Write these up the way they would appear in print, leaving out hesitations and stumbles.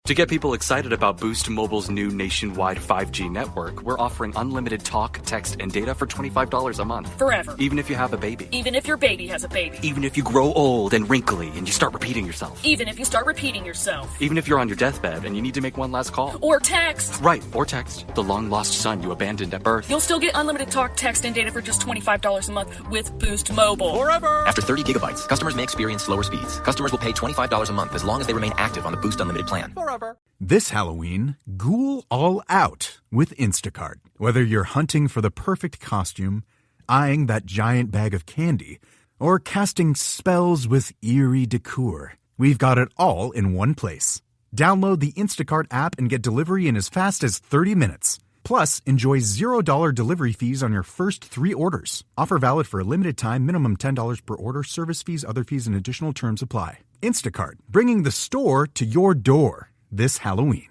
To get people excited about Boost Mobile's new nationwide 5G network, we're offering unlimited talk, text, and data for $25 a month. Forever. Even if you have a baby. Even if your baby has a baby. Even if you grow old and wrinkly and you start repeating yourself. Even if you start repeating yourself. Even if you're on your deathbed and you need to make one last call. Or text. Right, or text. The long-lost son you abandoned at birth. You'll still get unlimited talk, text, and data for just $25 a month with Boost Mobile. Forever! After 30 gigabytes, customers may experience slower speeds. Customers will pay $25 a month as long as they remain active on the Boost Unlimited plan. Forever. This Halloween, ghoul all out with Instacart. Whether you're hunting for the perfect costume, eyeing that giant bag of candy, or casting spells with eerie decor, we've got it all in one place. Download the Instacart app and get delivery in as fast as 30 minutes. Plus, enjoy $0 delivery fees on your first 3 orders. Offer valid for a limited time, minimum $10 per order, service fees, other fees, and additional terms apply. Instacart, bringing the store to your door this Halloween.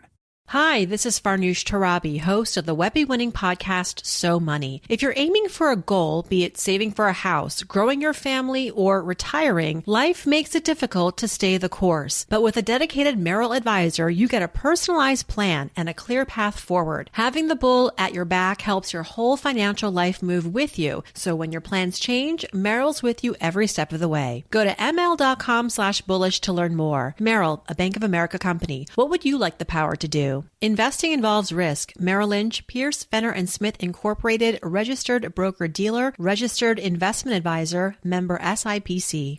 Hi, this is Farnoosh Torabi, host of the Webby-winning podcast, So Money. If you're aiming for a goal, be it saving for a house, growing your family, or retiring, life makes it difficult to stay the course. But with a dedicated Merrill advisor, you get a personalized plan and a clear path forward. Having the bull at your back helps your whole financial life move with you. So when your plans change, Merrill's with you every step of the way. Go to ml.com/bullish to learn more. Merrill, a Bank of America company. What would you like the power to do? Investing involves risk. Merrill Lynch, Pierce, Fenner & Smith Incorporated, registered broker-dealer, registered investment advisor, member SIPC.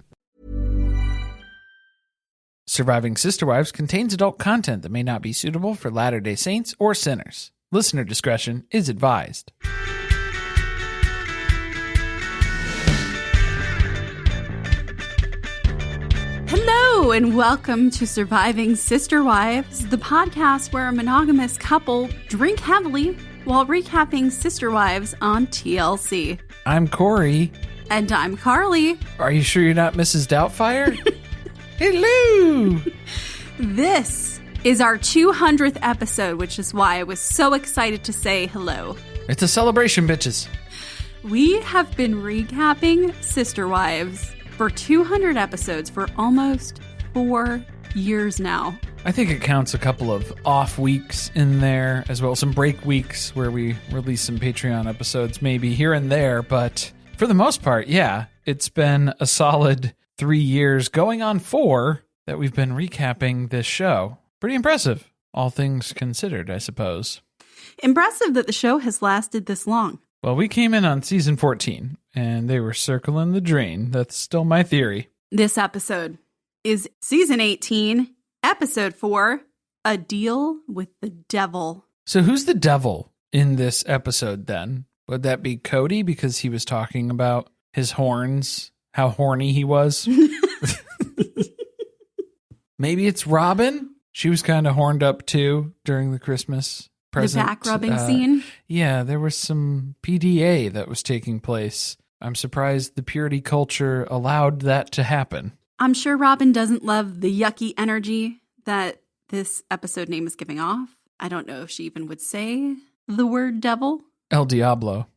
Surviving Sister Wives contains adult content that may not be suitable for Latter-day Saints or sinners. Listener discretion is advised. Hello, and welcome to Surviving Sister Wives, the podcast where a monogamous couple drink heavily while recapping Sister Wives on TLC. I'm Corey. And I'm Carly. Are you sure you're not Mrs. Doubtfire? Hello! This is our 200th episode, which is why I was so excited to say hello. It's a celebration, bitches. We have been recapping Sister Wives for 200 episodes for almost 4 years now. I think it counts a couple of off weeks in there as well, some break weeks where we release some Patreon episodes maybe here and there, but for the most part, yeah, it's been a solid 3 years, going on 4, that we've been recapping this show. Pretty impressive, all things considered, I suppose. Impressive that the show has lasted this long. Well, we came in on season 14, and they were circling the drain. That's still my theory. This episode is season 18, episode 4, A Deal with the Devil. So who's the devil in this episode then? Would that be Kody because he was talking about his horns, how horny he was? Maybe it's Robin. She was kind of horned up too during the Christmas present. The back rubbing scene? Yeah, there was some PDA that was taking place. I'm surprised the purity culture allowed that to happen. I'm sure Robin doesn't love the yucky energy that this episode name is giving off. I don't know if she even would say the word devil. El Diablo.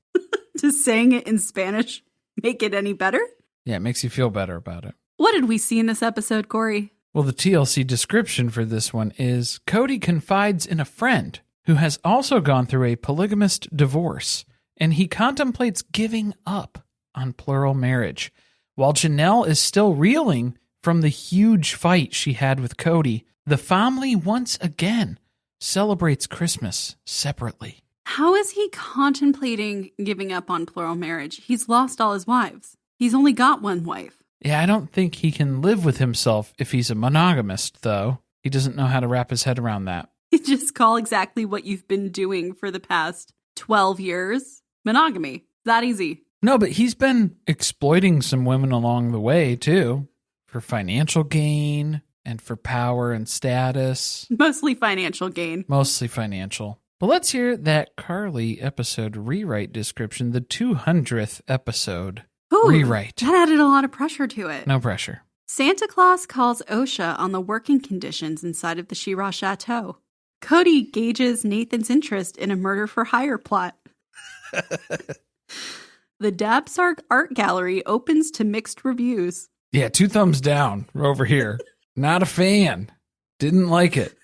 Does saying it in Spanish make it any better? Yeah, it makes you feel better about it. What did we see in this episode, Corey? Well, the TLC description for this one is Kody confides in a friend who has also gone through a polygamist divorce, and he contemplates giving up on plural marriage. While Janelle is still reeling from the huge fight she had with Kody, the family once again celebrates Christmas separately. How is he contemplating giving up on plural marriage? He's lost all his wives. He's only got one wife. Yeah, I don't think he can live with himself if he's a monogamist, though. He doesn't know how to wrap his head around that. Just call exactly what you've been doing for the past 12 years monogamy. That easy. No, but he's been exploiting some women along the way, too, for financial gain and for power and status. Mostly financial gain. Mostly financial. But let's hear that Carly episode rewrite description, the 200th episode. Ooh, rewrite. That added a lot of pressure to it. No pressure. Santa Claus calls OSHA on the working conditions inside of the She Rah Chateau. Kody gauges Nathan's interest in a murder-for-hire plot. The DABSARK art gallery opens to mixed reviews. Yeah, 2 thumbs down over here. Not a fan. Didn't like it.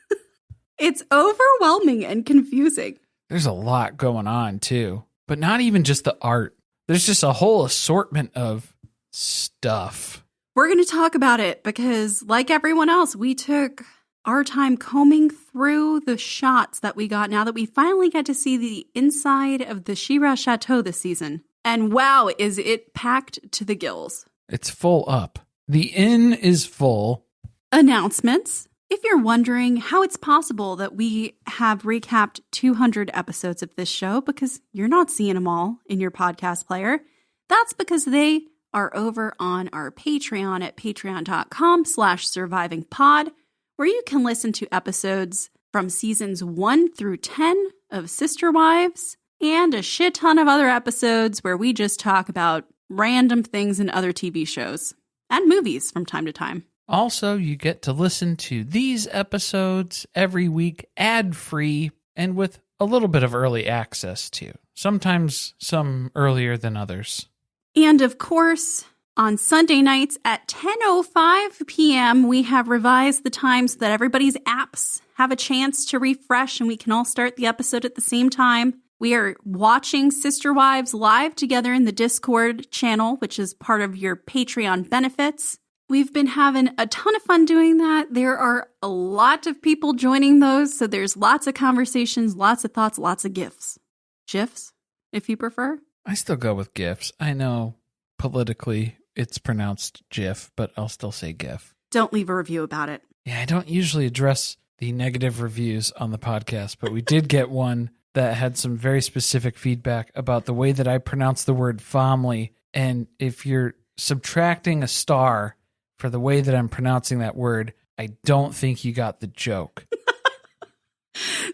It's overwhelming and confusing. There's a lot going on, too. But not even just the art. There's just a whole assortment of stuff. We're going to talk about it because, like everyone else, we took our time combing through the shots that we got now that we finally get to see the inside of the She Rah Chateau this season. And wow, is it packed to the gills. It's full up. The inn is full. Announcements. If you're wondering how it's possible that we have recapped 200 episodes of this show because you're not seeing them all in your podcast player, that's because they are over on our Patreon at patreon.com/survivingpod, where you can listen to episodes from seasons 1 through 10 of Sister Wives and a shit ton of other episodes where we just talk about random things in other TV shows and movies from time to time. Also, you get to listen to these episodes every week ad-free and with a little bit of early access too. Sometimes some earlier than others. And of course, on Sunday nights at 10:05 p.m., we have revised the times so that everybody's apps have a chance to refresh and we can all start the episode at the same time. We are watching Sister Wives live together in the Discord channel, which is part of your Patreon benefits. We've been having a ton of fun doing that. There are a lot of people joining those, so there's lots of conversations, lots of thoughts, lots of GIFs. GIFs, if you prefer. I still go with GIFs. I know politically it's pronounced GIF, but I'll still say GIF. Don't leave a review about it. Yeah, I don't usually address the negative reviews on the podcast, but we did get one that had some very specific feedback about the way that I pronounce the word family. And if you're subtracting a star for the way that I'm pronouncing that word, I don't think you got the joke.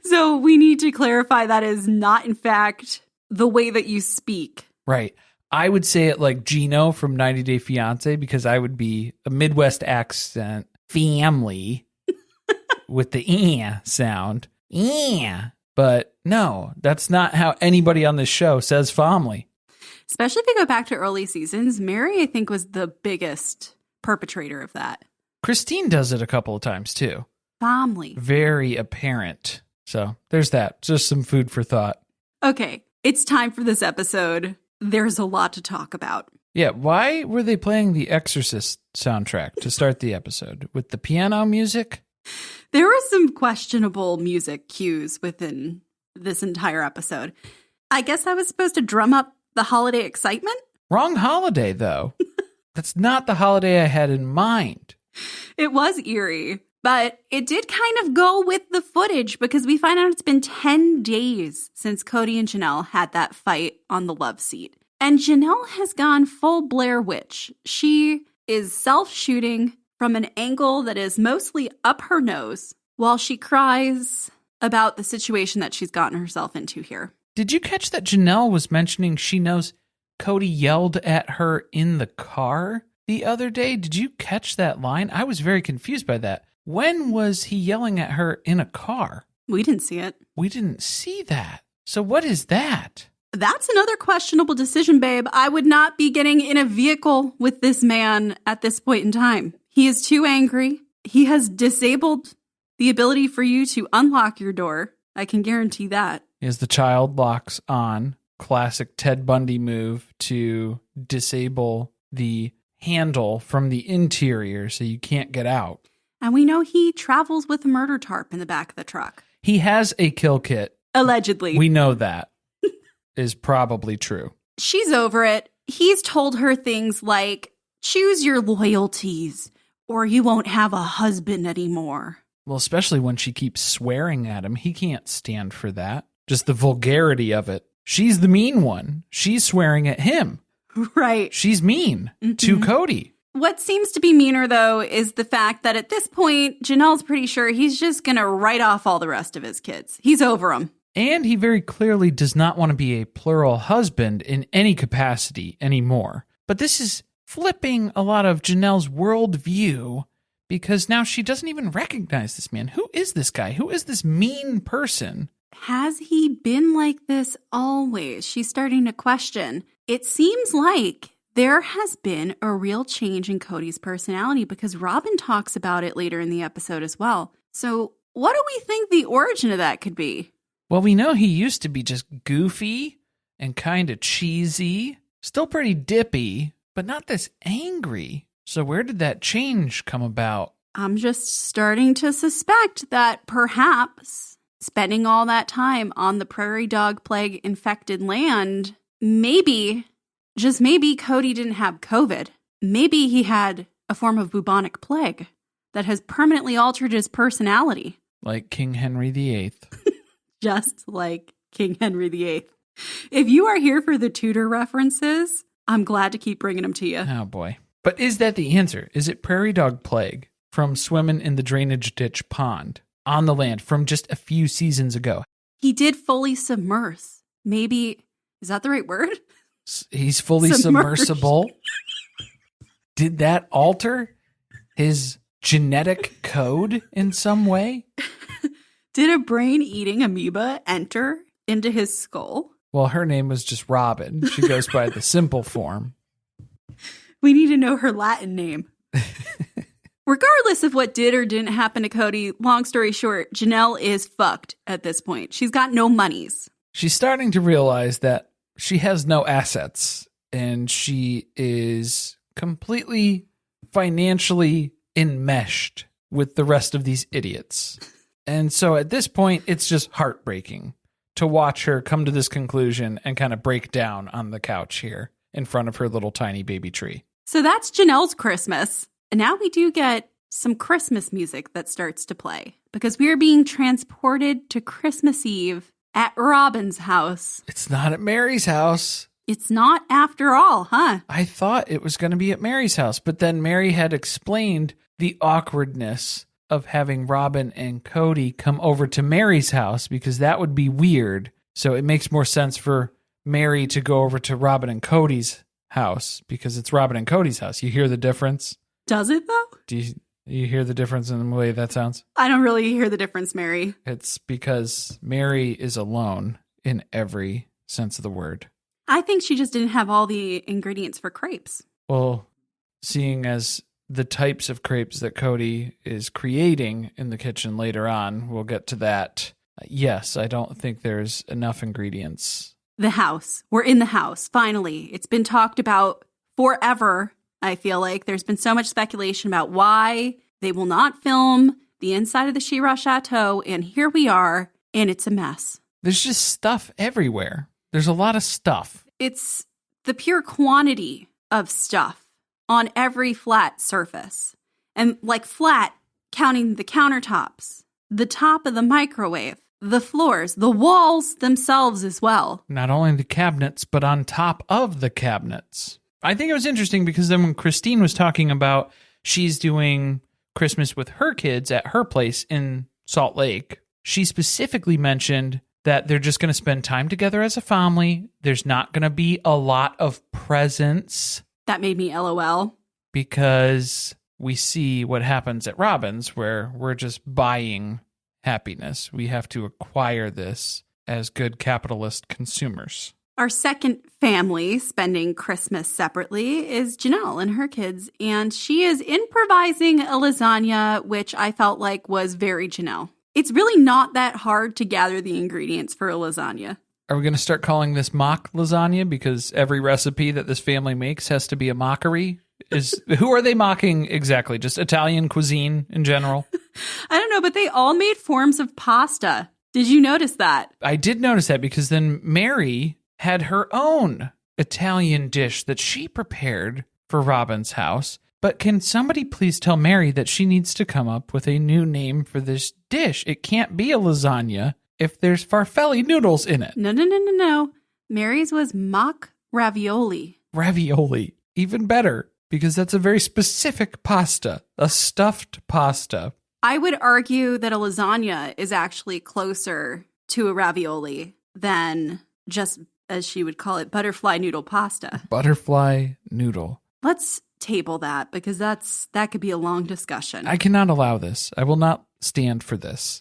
So we need to clarify that is not, in fact, the way that you speak. Right. I would say it like Gino from 90 Day Fiancé because I would be a Midwest accent family with the sound. But no, that's not how anybody on this show says family. Especially if you go back to early seasons, Mary, I think, was the biggest perpetrator of that. Christine does it a couple of times too. Family. Very apparent. So there's that. Just some food for thought. Okay, it's time for this episode. There's a lot to talk about. Yeah, why were they playing the Exorcist soundtrack to start the episode? With the piano music? There were some questionable music cues within this entire episode. I guess I was supposed to drum up the holiday excitement? Wrong holiday, though. That's not the holiday I had in mind. It was eerie, but it did kind of go with the footage because we find out it's been 10 days since Kody and Janelle had that fight on the love seat. And Janelle has gone full Blair Witch. She is self-shooting from an angle that is mostly up her nose while she cries about the situation that she's gotten herself into here. Did you catch that Janelle was mentioning she knows Kody yelled at her in the car the other day? Did you catch that line? I was very confused by that. When was he yelling at her in a car? We didn't see it. We didn't see that. So what is that? That's another questionable decision, babe. I would not be getting in a vehicle with this man at this point in time. He is too angry. He has disabled the ability for you to unlock your door. I can guarantee that. As the child locks on, classic Ted Bundy move to disable the handle from the interior so you can't get out. And we know he travels with a murder tarp in the back of the truck. He has a kill kit. Allegedly. We know that is probably true. She's over it. He's told her things like, choose your loyalties or you won't have a husband anymore. Well, especially when she keeps swearing at him. He can't stand for that. Just the vulgarity of it. She's the mean one. She's swearing at him. Right. She's mean to Kody. What seems to be meaner, though, is the fact that at this point, Janelle's pretty sure he's just going to write off all the rest of his kids. He's over them. And he very clearly does not want to be a plural husband in any capacity anymore. But this is flipping a lot of Janelle's worldview because now she doesn't even recognize this man. Who is this guy? Who is this mean person? Has he been like this always? She's starting to question. It seems like there has been a real change in Kody's personality because Robin talks about it later in the episode as well. So what do we think the origin of that could be? Well, we know he used to be just goofy and kind of cheesy, still pretty dippy, but not this angry. So where did that change come about? I'm just starting to suspect that perhaps spending all that time on the prairie dog plague infected land, maybe, just maybe Kody didn't have COVID. Maybe he had a form of bubonic plague that has permanently altered his personality. Like King Henry VIII. Just like King Henry VIII. If you are here for the Tudor references, I'm glad to keep bringing them to you. Oh, boy. But is that the answer? Is it prairie dog plague from swimming in the drainage ditch pond on the land from just a few seasons ago? He did fully submerse. Maybe, is that the right word? He's fully submersible. Did that alter his genetic code in some way? Did a brain-eating amoeba enter into his skull? Well, her name was just Robin. She goes by the simple form. We need to know her Latin name. Regardless of what did or didn't happen to Kody, long story short, Janelle is fucked at this point. She's got no monies. She's starting to realize that she has no assets and she is completely financially enmeshed with the rest of these idiots. And so at this point, it's just heartbreaking to watch her come to this conclusion and kind of break down on the couch here in front of her little tiny baby tree. So that's Janelle's Christmas. And now we do get some Christmas music that starts to play because we are being transported to Christmas Eve at Robin's house. It's not at Mary's house. It's not after all, huh? I thought it was going to be at Mary's house, but then Mary had explained the awkwardness of having Robin and Kody come over to Mary's house because that would be weird. So it makes more sense for Mary to go over to Robin and Cody's house because it's Robin and Cody's house. You hear the difference? Does it though? Do you hear the difference in the way that sounds? I don't really hear the difference, Mary. It's because Mary is alone in every sense of the word. I think she just didn't have all the ingredients for crepes. Well, seeing as the types of crepes that Kody is creating in the kitchen later on, we'll get to that. Yes, I don't think there's enough ingredients. The house. We're in the house, finally. It's been talked about forever, I feel like. There's been so much speculation about why they will not film the inside of the She Rah Chateau, and here we are, and it's a mess. There's just stuff everywhere. There's a lot of stuff. It's the pure quantity of stuff on every flat surface. And like flat, counting the countertops, the top of the microwave, the floors, the walls themselves as well. Not only the cabinets, but on top of the cabinets. I think it was interesting because then when Christine was talking about she's doing Christmas with her kids at her place in Salt Lake, she specifically mentioned that they're just going to spend time together as a family. There's not going to be a lot of presents. That made me LOL. Because we see what happens at Robin's where we're just buying happiness. We have to acquire this as good capitalist consumers. Our second family spending Christmas separately is Janelle and her kids, and she is improvising a lasagna, which I felt like was very Janelle. It's really not that hard to gather the ingredients for a lasagna. Are we going to start calling this mock lasagna because every recipe that this family makes has to be a mockery? Who are they mocking exactly? Just Italian cuisine in general? I don't know, but they all made forms of pasta. Did you notice that? I did notice that because then Mary had her own Italian dish that she prepared for Robin's house. But can somebody please tell Mary that she needs to come up with a new name for this dish? It can't be a lasagna if there's farfalle noodles in it. No. Mary's was mock ravioli. Ravioli. Even better, because that's a very specific pasta, a stuffed pasta. I would argue that a lasagna is actually closer to a ravioli than just, as she would call it, butterfly noodle pasta. Butterfly noodle. Let's table that because that could be a long discussion. I cannot allow this. I will not stand for this.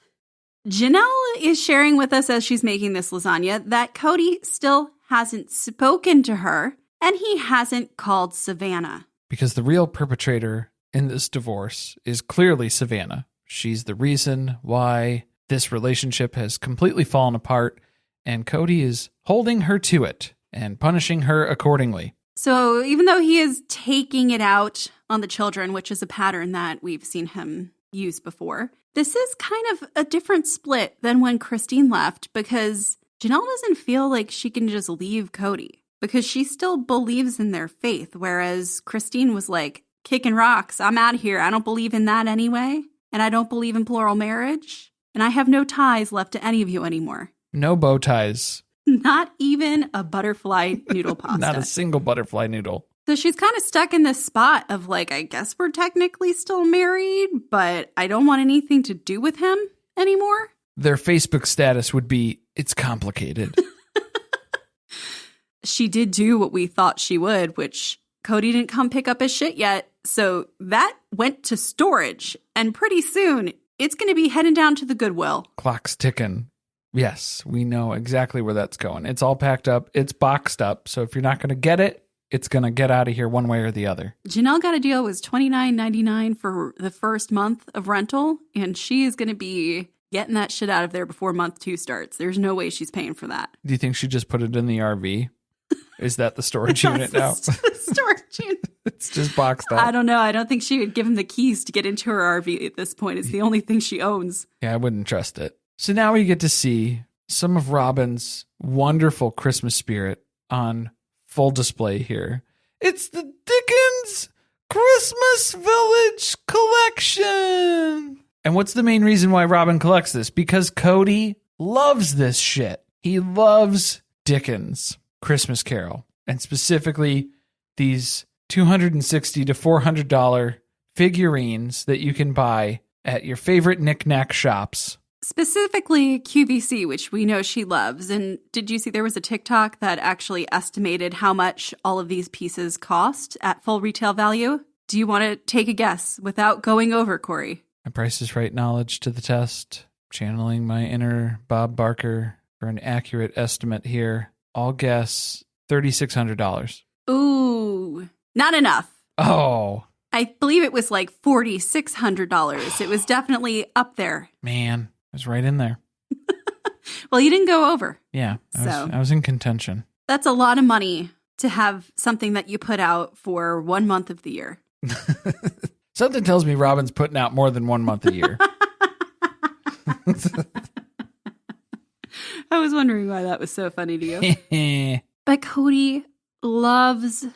Janelle is sharing with us as she's making this lasagna that Kody still hasn't spoken to her and he hasn't called Savannah. Because the real perpetrator in this divorce is clearly Savannah. She's the reason why this relationship has completely fallen apart, and Kody is holding her to it and punishing her accordingly. So even though he is taking it out on the children, which is a pattern that we've seen him use before, this is kind of a different split than when Christine left, because Janelle doesn't feel like she can just leave Kody because she still believes in their faith, whereas Christine was like, kicking rocks, I'm out of here. I don't believe in that anyway, and I don't believe in plural marriage, and I have no ties left to any of you anymore. No bow ties. Not even a butterfly noodle pasta. Not a single butterfly noodle. So she's kind of stuck in this spot of like, I guess we're technically still married, but I don't want anything to do with him anymore. Their Facebook status would be, it's complicated. She did do what we thought she would, which Kody didn't come pick up his shit yet. So that went to storage. And pretty soon, it's going to be heading down to the Goodwill. Clock's ticking. Yes, we know exactly where that's going. It's all packed up. It's boxed up. So if you're not going to get it, it's going to get out of here one way or the other. Janelle got a deal. It was $29.99 for the first month of rental. And she is going to be getting that shit out of there before month 2 starts. There's no way she's paying for that. Do you think she just put it in the RV? Is that the storage unit now? Storage unit. It's just boxed up. I don't know. I don't think she would give him the keys to get into her RV at this point. It's the only thing she owns. Yeah, I wouldn't trust it. So now we get to see some of Robin's wonderful Christmas spirit on full display here. It's the Dickens Christmas Village Collection. And what's the main reason why Robin collects this? Because Kody loves this shit. He loves Dickens Christmas Carol, and specifically these $260 to $400 figurines that you can buy at your favorite knick-knack shops. Specifically QVC, which we know she loves. And did you see there was a TikTok that actually estimated how much all of these pieces cost at full retail value? Do you want to take a guess without going over, Corey? My Price is Right knowledge to the test. Channeling my inner Bob Barker for an accurate estimate here. I'll guess $3,600. Ooh, not enough. Oh. I believe it was like $4,600. It was definitely up there. Man, I was right in there. Well, you didn't go over. Yeah, I was in contention. That's a lot of money to have something that you put out for 1 month of the year. Something tells me Robin's putting out more than 1 month a year. I was wondering why that was so funny to you. But Kody loves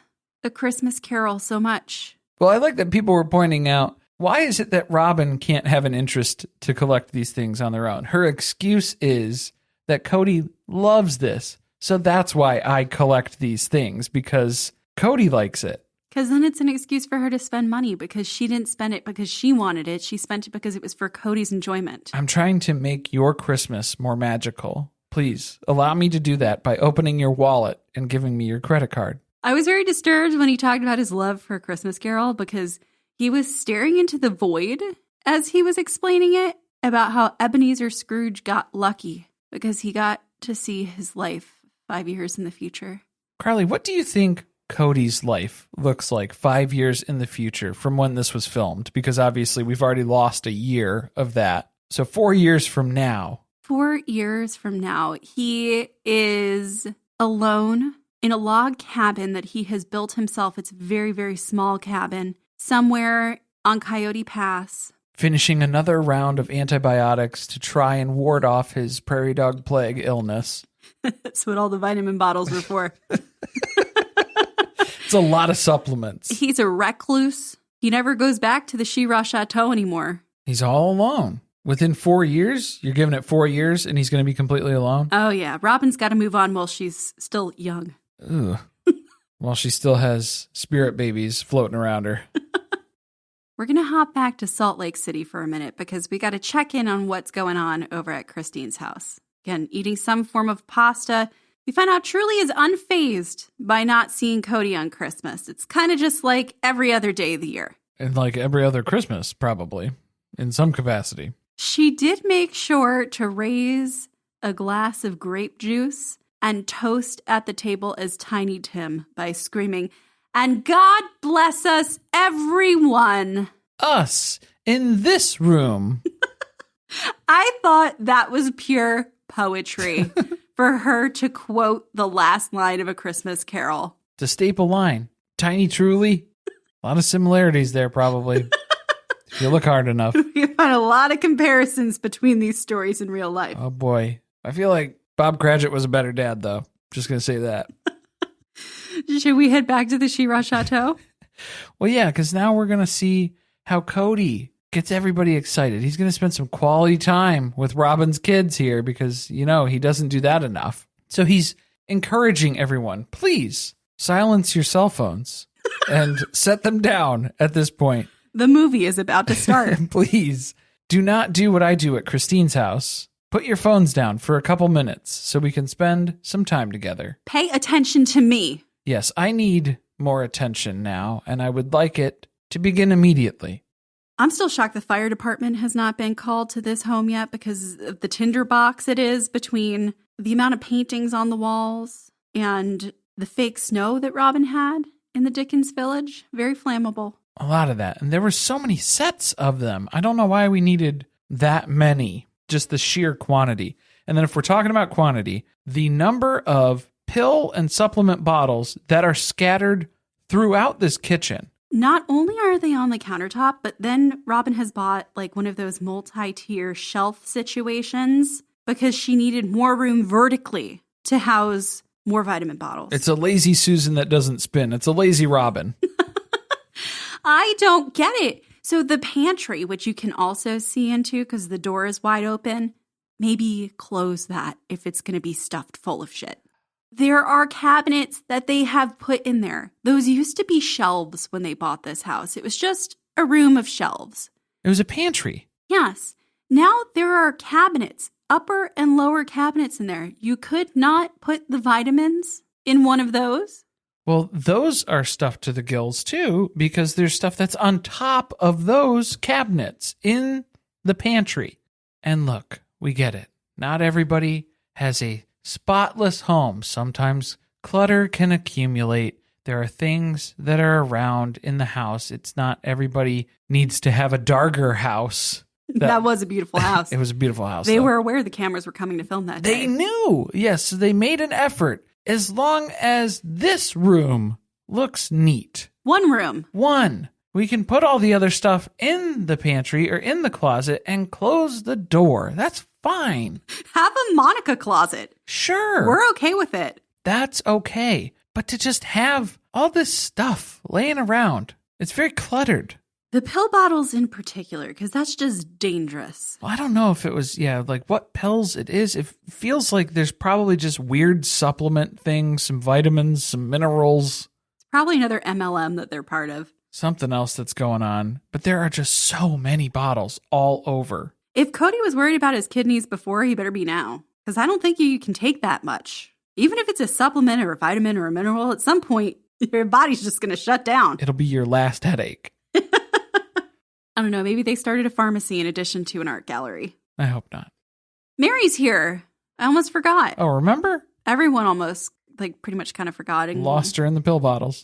A Christmas Carol so much. Well, I like that people were pointing out, why is it that Robin can't have an interest to collect these things on their own? Her excuse is that Kody loves this. So that's why I collect these things, because Kody likes it. Because then it's an excuse for her to spend money, because she didn't spend it because she wanted it. She spent it because it was for Kody's enjoyment. I'm trying to make your Christmas more magical. Please allow me to do that by opening your wallet and giving me your credit card. I was very disturbed when he talked about his love for A Christmas Carol, because he was staring into the void as he was explaining it about how Ebenezer Scrooge got lucky because he got to see his life 5 years in the future. Carly, what do you think Kody's life looks like 5 years in the future from when this was filmed? Because obviously we've already lost a year of that. So 4 years from now. 4 years from now, he is alone in a log cabin that he has built himself. It's a very, very small cabin somewhere on Coyote Pass. Finishing another round of antibiotics to try and ward off his prairie dog plague illness. That's what all the vitamin bottles were for. It's a lot of supplements. He's a recluse. He never goes back to the She Rah Chateau anymore. He's all alone. Within 4 years, you're giving it 4 years and he's going to be completely alone? Oh, yeah. Robin's got to move on while she's still young. Ugh. While she still has spirit babies floating around her. We're going to hop back to Salt Lake City for a minute because we got to check in on what's going on over at Christine's house. Again, eating some form of pasta. We find out Truly is unfazed by not seeing Kody on Christmas. It's kind of just like every other day of the year. And like every other Christmas, probably, in some capacity. She did make sure to raise a glass of grape juice and toast at the table as Tiny Tim by screaming, "And God bless us, everyone." Us in this room. I thought that was pure poetry for her to quote the last line of A Christmas Carol. It's a staple line. Tiny truly. A lot of similarities there, probably. If you look hard enough. We found a lot of comparisons between these stories in real life. Oh, boy. I feel like Bob Cratchit was a better dad, though. Just going to say that. Should we head back to the She Rah Chateau? Well, yeah, because now we're going to see how Kody gets everybody excited. He's going to spend some quality time with Robin's kids here because, you know, he doesn't do that enough. So he's encouraging everyone, please silence your cell phones and set them down at this point. The movie is about to start. Please do not do what I do at Christine's house. Put your phones down for a couple minutes so we can spend some time together. Pay attention to me. Yes, I need more attention now, and I would like it to begin immediately. I'm still shocked the fire department has not been called to this home yet because of the tinderbox it is between the amount of paintings on the walls and the fake snow that Robin had in the Dickens village. Very flammable. A lot of that. And there were so many sets of them. I don't know why we needed that many, just the sheer quantity. And then if we're talking about quantity, the number of pill and supplement bottles that are scattered throughout this kitchen. Not only are they on the countertop, but then Robin has bought like one of those multi-tier shelf situations because she needed more room vertically to house more vitamin bottles. It's a lazy Susan that doesn't spin. It's a lazy Robin. I don't get it. So the pantry, which you can also see into because the door is wide open, maybe close that if it's going to be stuffed full of shit. There are cabinets that they have put in there. Those used to be shelves when they bought this house. It was just a room of shelves. It was a pantry. Yes. Now there are cabinets, upper and lower cabinets in there. You could not put the vitamins in one of those. Well, those are stuffed to the gills too, because there's stuff that's on top of those cabinets in the pantry. And look, we get it. Not everybody has a spotless home. Sometimes clutter can accumulate. There are things that are around in the house. It's not everybody needs to have a darker house. That was a beautiful house. It was a beautiful house. They though. were aware the cameras were coming to film that day. They knew. Yes, so they made an effort. As long as this room looks neat. One room. One. We can put all the other stuff in the pantry or in the closet and close the door. That's fine. Have a Monica closet. Sure. We're okay with it. That's okay. But to just have all this stuff laying around, it's very cluttered. The pill bottles in particular, because that's just dangerous. Well, I don't know if it was, like what pills it is. It feels like there's probably just weird supplement things, some vitamins, some minerals. It's probably another MLM that they're part of. Something else that's going on. But there are just so many bottles all over. If Kody was worried about his kidneys before, he better be now. Because I don't think you can take that much. Even if it's a supplement or a vitamin or a mineral, at some point, your body's just going to shut down. It'll be your last headache. I don't know. Maybe they started a pharmacy in addition to an art gallery. I hope not. Mary's here. I almost forgot. Oh, remember? Everyone almost, pretty much kind of forgot. Lost her in the pill bottles.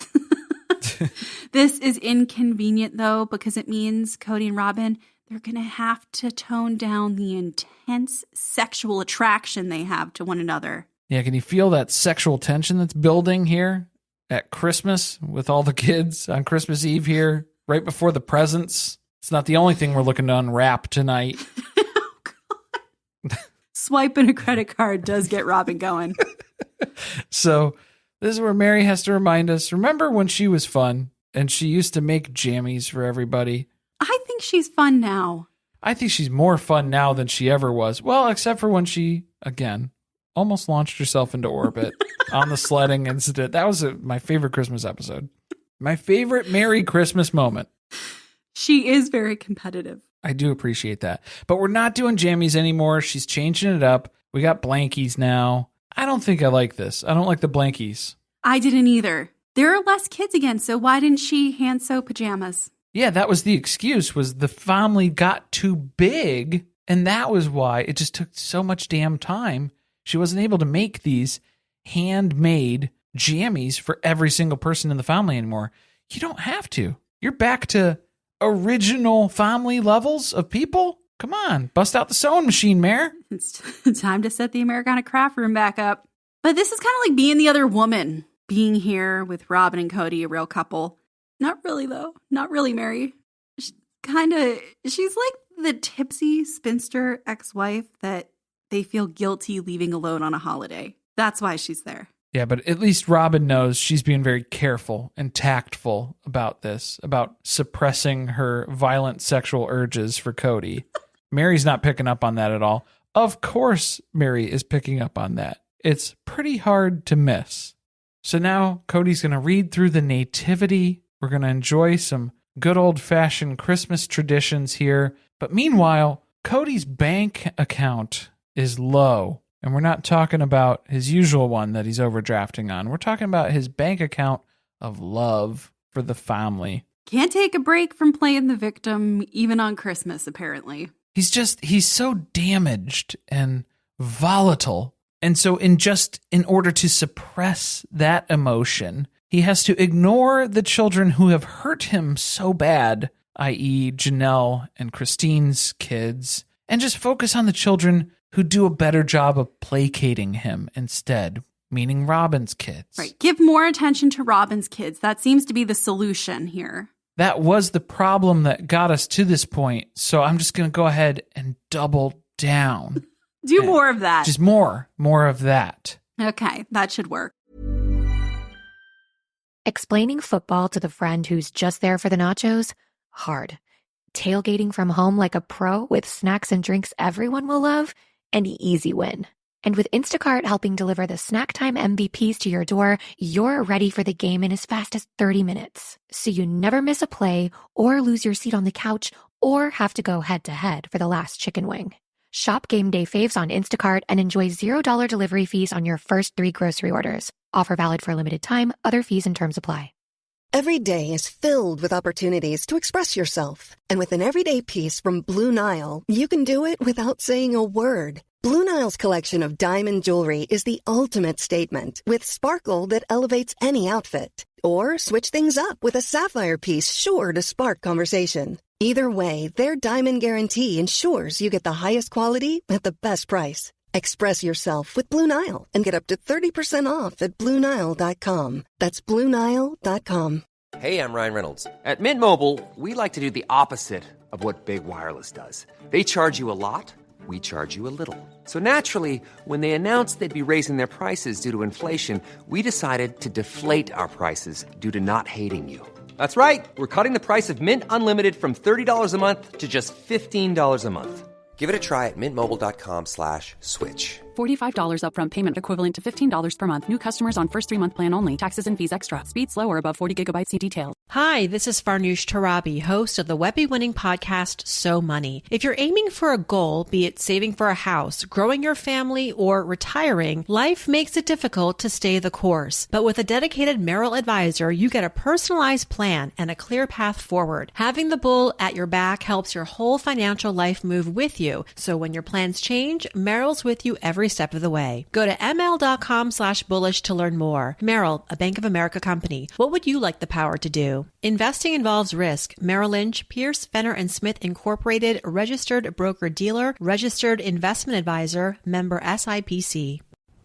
This is inconvenient, though, because it means Kody and Robin, they're going to have to tone down the intense sexual attraction they have to one another. Yeah, can you feel that sexual tension that's building here at Christmas with all the kids on Christmas Eve here, right before the presents? It's not the only thing we're looking to unwrap tonight. Oh, God. Swiping a credit card does get Robin going. So this is where Mary has to remind us, remember when she was fun and she used to make jammies for everybody? I think she's fun now. I think she's more fun now than she ever was. Well, except for when she, again, almost launched herself into orbit on the sledding incident. That was my favorite Christmas episode. My favorite Merry Christmas moment. She is very competitive. I do appreciate that. But we're not doing jammies anymore. She's changing it up. We got blankies now. I don't think I like this. I don't like the blankies. I didn't either. There are less kids again, so why didn't she hand sew pajamas? Yeah, that was the excuse, was the family got too big, and that was why it just took so much damn time. She wasn't able to make these handmade jammies for every single person in the family anymore. You don't have to. You're back to original family levels of people. Come on, bust out the sewing machine, Mare. It's time to set the Americana craft room back up. But this is kind of like being the other woman, being here with Robin and Kody, a real couple. Not really, though. Not really, Mary. She's like the tipsy spinster ex-wife that they feel guilty leaving alone on a holiday. That's why she's there. Yeah, but at least Robin knows she's being very careful and tactful about this, about suppressing her violent sexual urges for Kody. Mary's not picking up on that at all. Of course, Mary is picking up on that. It's pretty hard to miss. So now Cody's going to read through the nativity. We're going to enjoy some good old-fashioned Christmas traditions here. But meanwhile, Cody's bank account is low. And we're not talking about his usual one that he's overdrafting on. We're talking about his bank account of love for the family. Can't take a break from playing the victim, even on Christmas, apparently. He's so damaged and volatile. And so in order to suppress that emotion, he has to ignore the children who have hurt him so bad, i.e. Janelle and Christine's kids, and just focus on the children who do a better job of placating him instead, meaning Robin's kids. Right. Give more attention to Robin's kids. That seems to be the solution here. That was the problem that got us to this point. So I'm just going to go ahead and double down. Do more of that. Just more of that. Okay, that should work. Explaining football to the friend who's just there for the nachos? Hard. Tailgating from home like a pro with snacks and drinks everyone will love? An easy win. And with Instacart helping deliver the snack time MVPs to your door, you're ready for the game in as fast as 30 minutes. So you never miss a play or lose your seat on the couch or have to go head-to-head for the last chicken wing. Shop Game Day Faves on Instacart and enjoy $0 delivery fees on your first 3 grocery orders. Offer valid for a limited time. Other fees and terms apply. Every day is filled with opportunities to express yourself. And with an everyday piece from Blue Nile, you can do it without saying a word. Blue Nile's collection of diamond jewelry is the ultimate statement, with sparkle that elevates any outfit. Or switch things up with a sapphire piece sure to spark conversation. Either way, their diamond guarantee ensures you get the highest quality at the best price. Express yourself with Blue Nile and get up to 30% off at BlueNile.com. That's BlueNile.com. Hey, I'm Ryan Reynolds. At Mint Mobile, we like to do the opposite of what Big Wireless does. They charge you a lot, we charge you a little. So naturally, when they announced they'd be raising their prices due to inflation, we decided to deflate our prices due to not hating you. That's right. We're cutting the price of Mint Unlimited from $30 a month to just $15 a month. Give it a try at mintmobile.com/switch. $45 upfront payment equivalent to $15 per month. New customers on first 3-month plan only. Taxes and fees extra. Speed slower above 40 gigabytes. See details. Hi, this is Farnoosh Torabi, host of the Webby-winning podcast, So Money. If you're aiming for a goal, be it saving for a house, growing your family, or retiring, life makes it difficult to stay the course. But with a dedicated Merrill advisor, you get a personalized plan and a clear path forward. Having the bull at your back helps your whole financial life move with you. So when your plans change, Merrill's with you every step of the way. Go to ml.com/bullish to learn more. Merrill, a Bank of America company. What would you like the power to do? Investing involves risk. Merrill Lynch, Pierce, Fenner & Smith Incorporated, registered broker-dealer, registered investment advisor, member SIPC.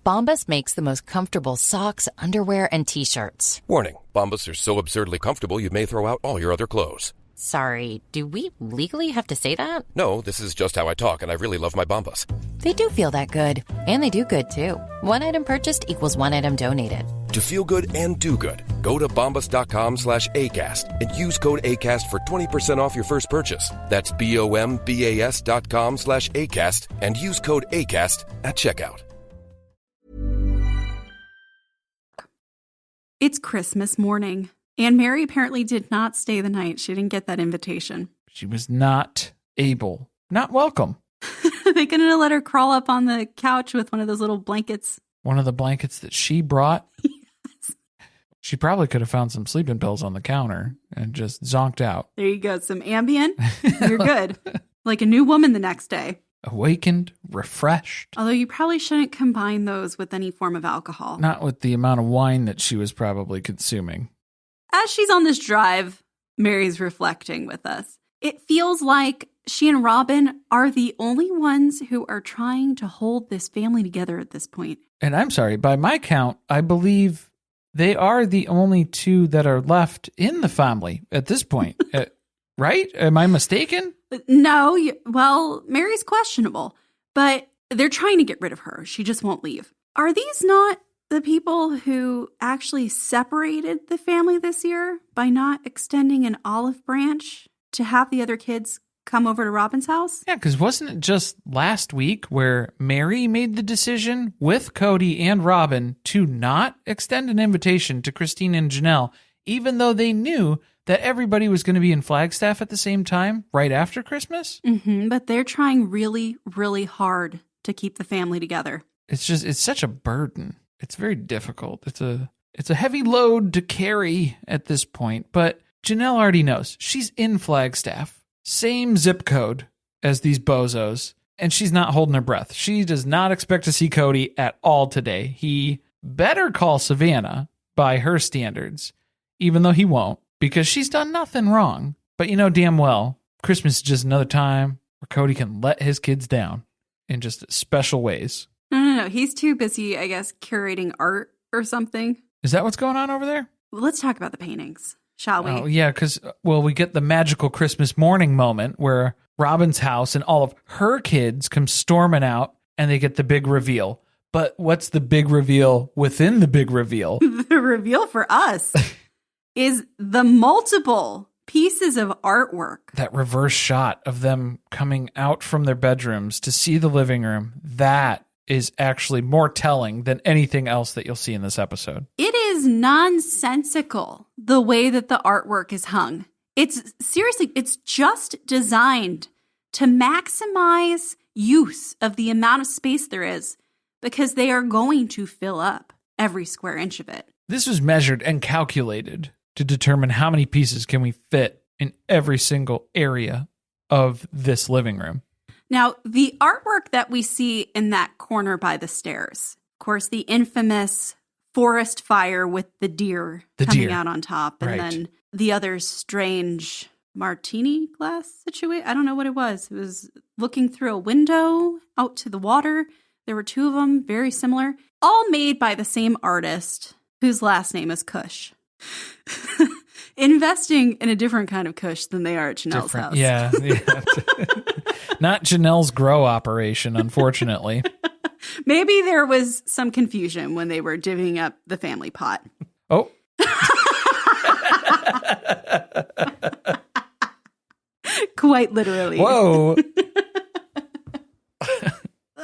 Bombas makes the most comfortable socks, underwear, and T-shirts. Warning, Bombas are so absurdly comfortable you may throw out all your other clothes. Sorry, do we legally have to say that? No, this is just how I talk, and I really love my Bombas. They do feel that good. And they do good, too. One item purchased equals one item donated. To feel good and do good, go to bombas.com/ACAST and use code ACAST for 20% off your first purchase. That's BOMBAS.com/ACAST and use code ACAST at checkout. It's Christmas morning, and Mary apparently did not stay the night. She didn't get that invitation. She was not able, not welcome. They couldn't let her crawl up on the couch with one of those little blankets. One of the blankets that she brought. Yes. She probably could have found some sleeping pills on the counter and just zonked out. There you go. Some Ambien. You're good. Like a new woman the next day. Awakened, refreshed. Although you probably shouldn't combine those with any form of alcohol. Not with the amount of wine that she was probably consuming. As she's on this drive, Mary's reflecting with us. It feels like she and Robin are the only ones who are trying to hold this family together at this point. And I'm sorry, by my count, I believe they are the only two that are left in the family at this point. Right? Am I mistaken? No, well, Mary's questionable, but they're trying to get rid of her. She just won't leave. Are these not the people who actually separated the family this year by not extending an olive branch to have the other kids come over to Robin's house? Yeah, because wasn't it just last week where Mary made the decision with Kody and Robin to not extend an invitation to Christine and Janelle, even though they knew that everybody was going to be in Flagstaff at the same time, right after Christmas? Mm-hmm, but they're trying really, really hard to keep the family together. It's such a burden. It's very difficult. It's a heavy load to carry at this point, but Janelle already knows. She's in Flagstaff, same zip code as these bozos, and she's not holding her breath. She does not expect to see Kody at all today. He better call Savannah by her standards, even though he won't, because she's done nothing wrong. But you know damn well, Christmas is just another time where Kody can let his kids down in just special ways. No. He's too busy, I guess, curating art or something. Is that what's going on over there? Well, let's talk about the paintings, shall we? Oh, yeah, because, we get the magical Christmas morning moment where Robin's house and all of her kids come storming out and they get the big reveal. But what's the big reveal within the big reveal? The reveal for us is the multiple pieces of artwork. That reverse shot of them coming out from their bedrooms to see the living room, that is actually more telling than anything else that you'll see in this episode. It is nonsensical the way that the artwork is hung. It's just designed to maximize use of the amount of space there is, because they are going to fill up every square inch of it. This was measured and calculated to determine how many pieces can we fit in every single area of this living room. Now, the artwork that we see in that corner by the stairs, of course, the infamous forest fire with the deer coming out on top, and then the other strange martini glass situation. I don't know what it was. It was looking through a window out to the water. There were two of them, very similar, all made by the same artist whose last name is Kush. Investing in a different kind of Kush than they are at Janelle's house. Yeah. Not Janelle's grow operation, unfortunately. Maybe there was some confusion when they were divvying up the family pot. Oh. Quite literally. Whoa.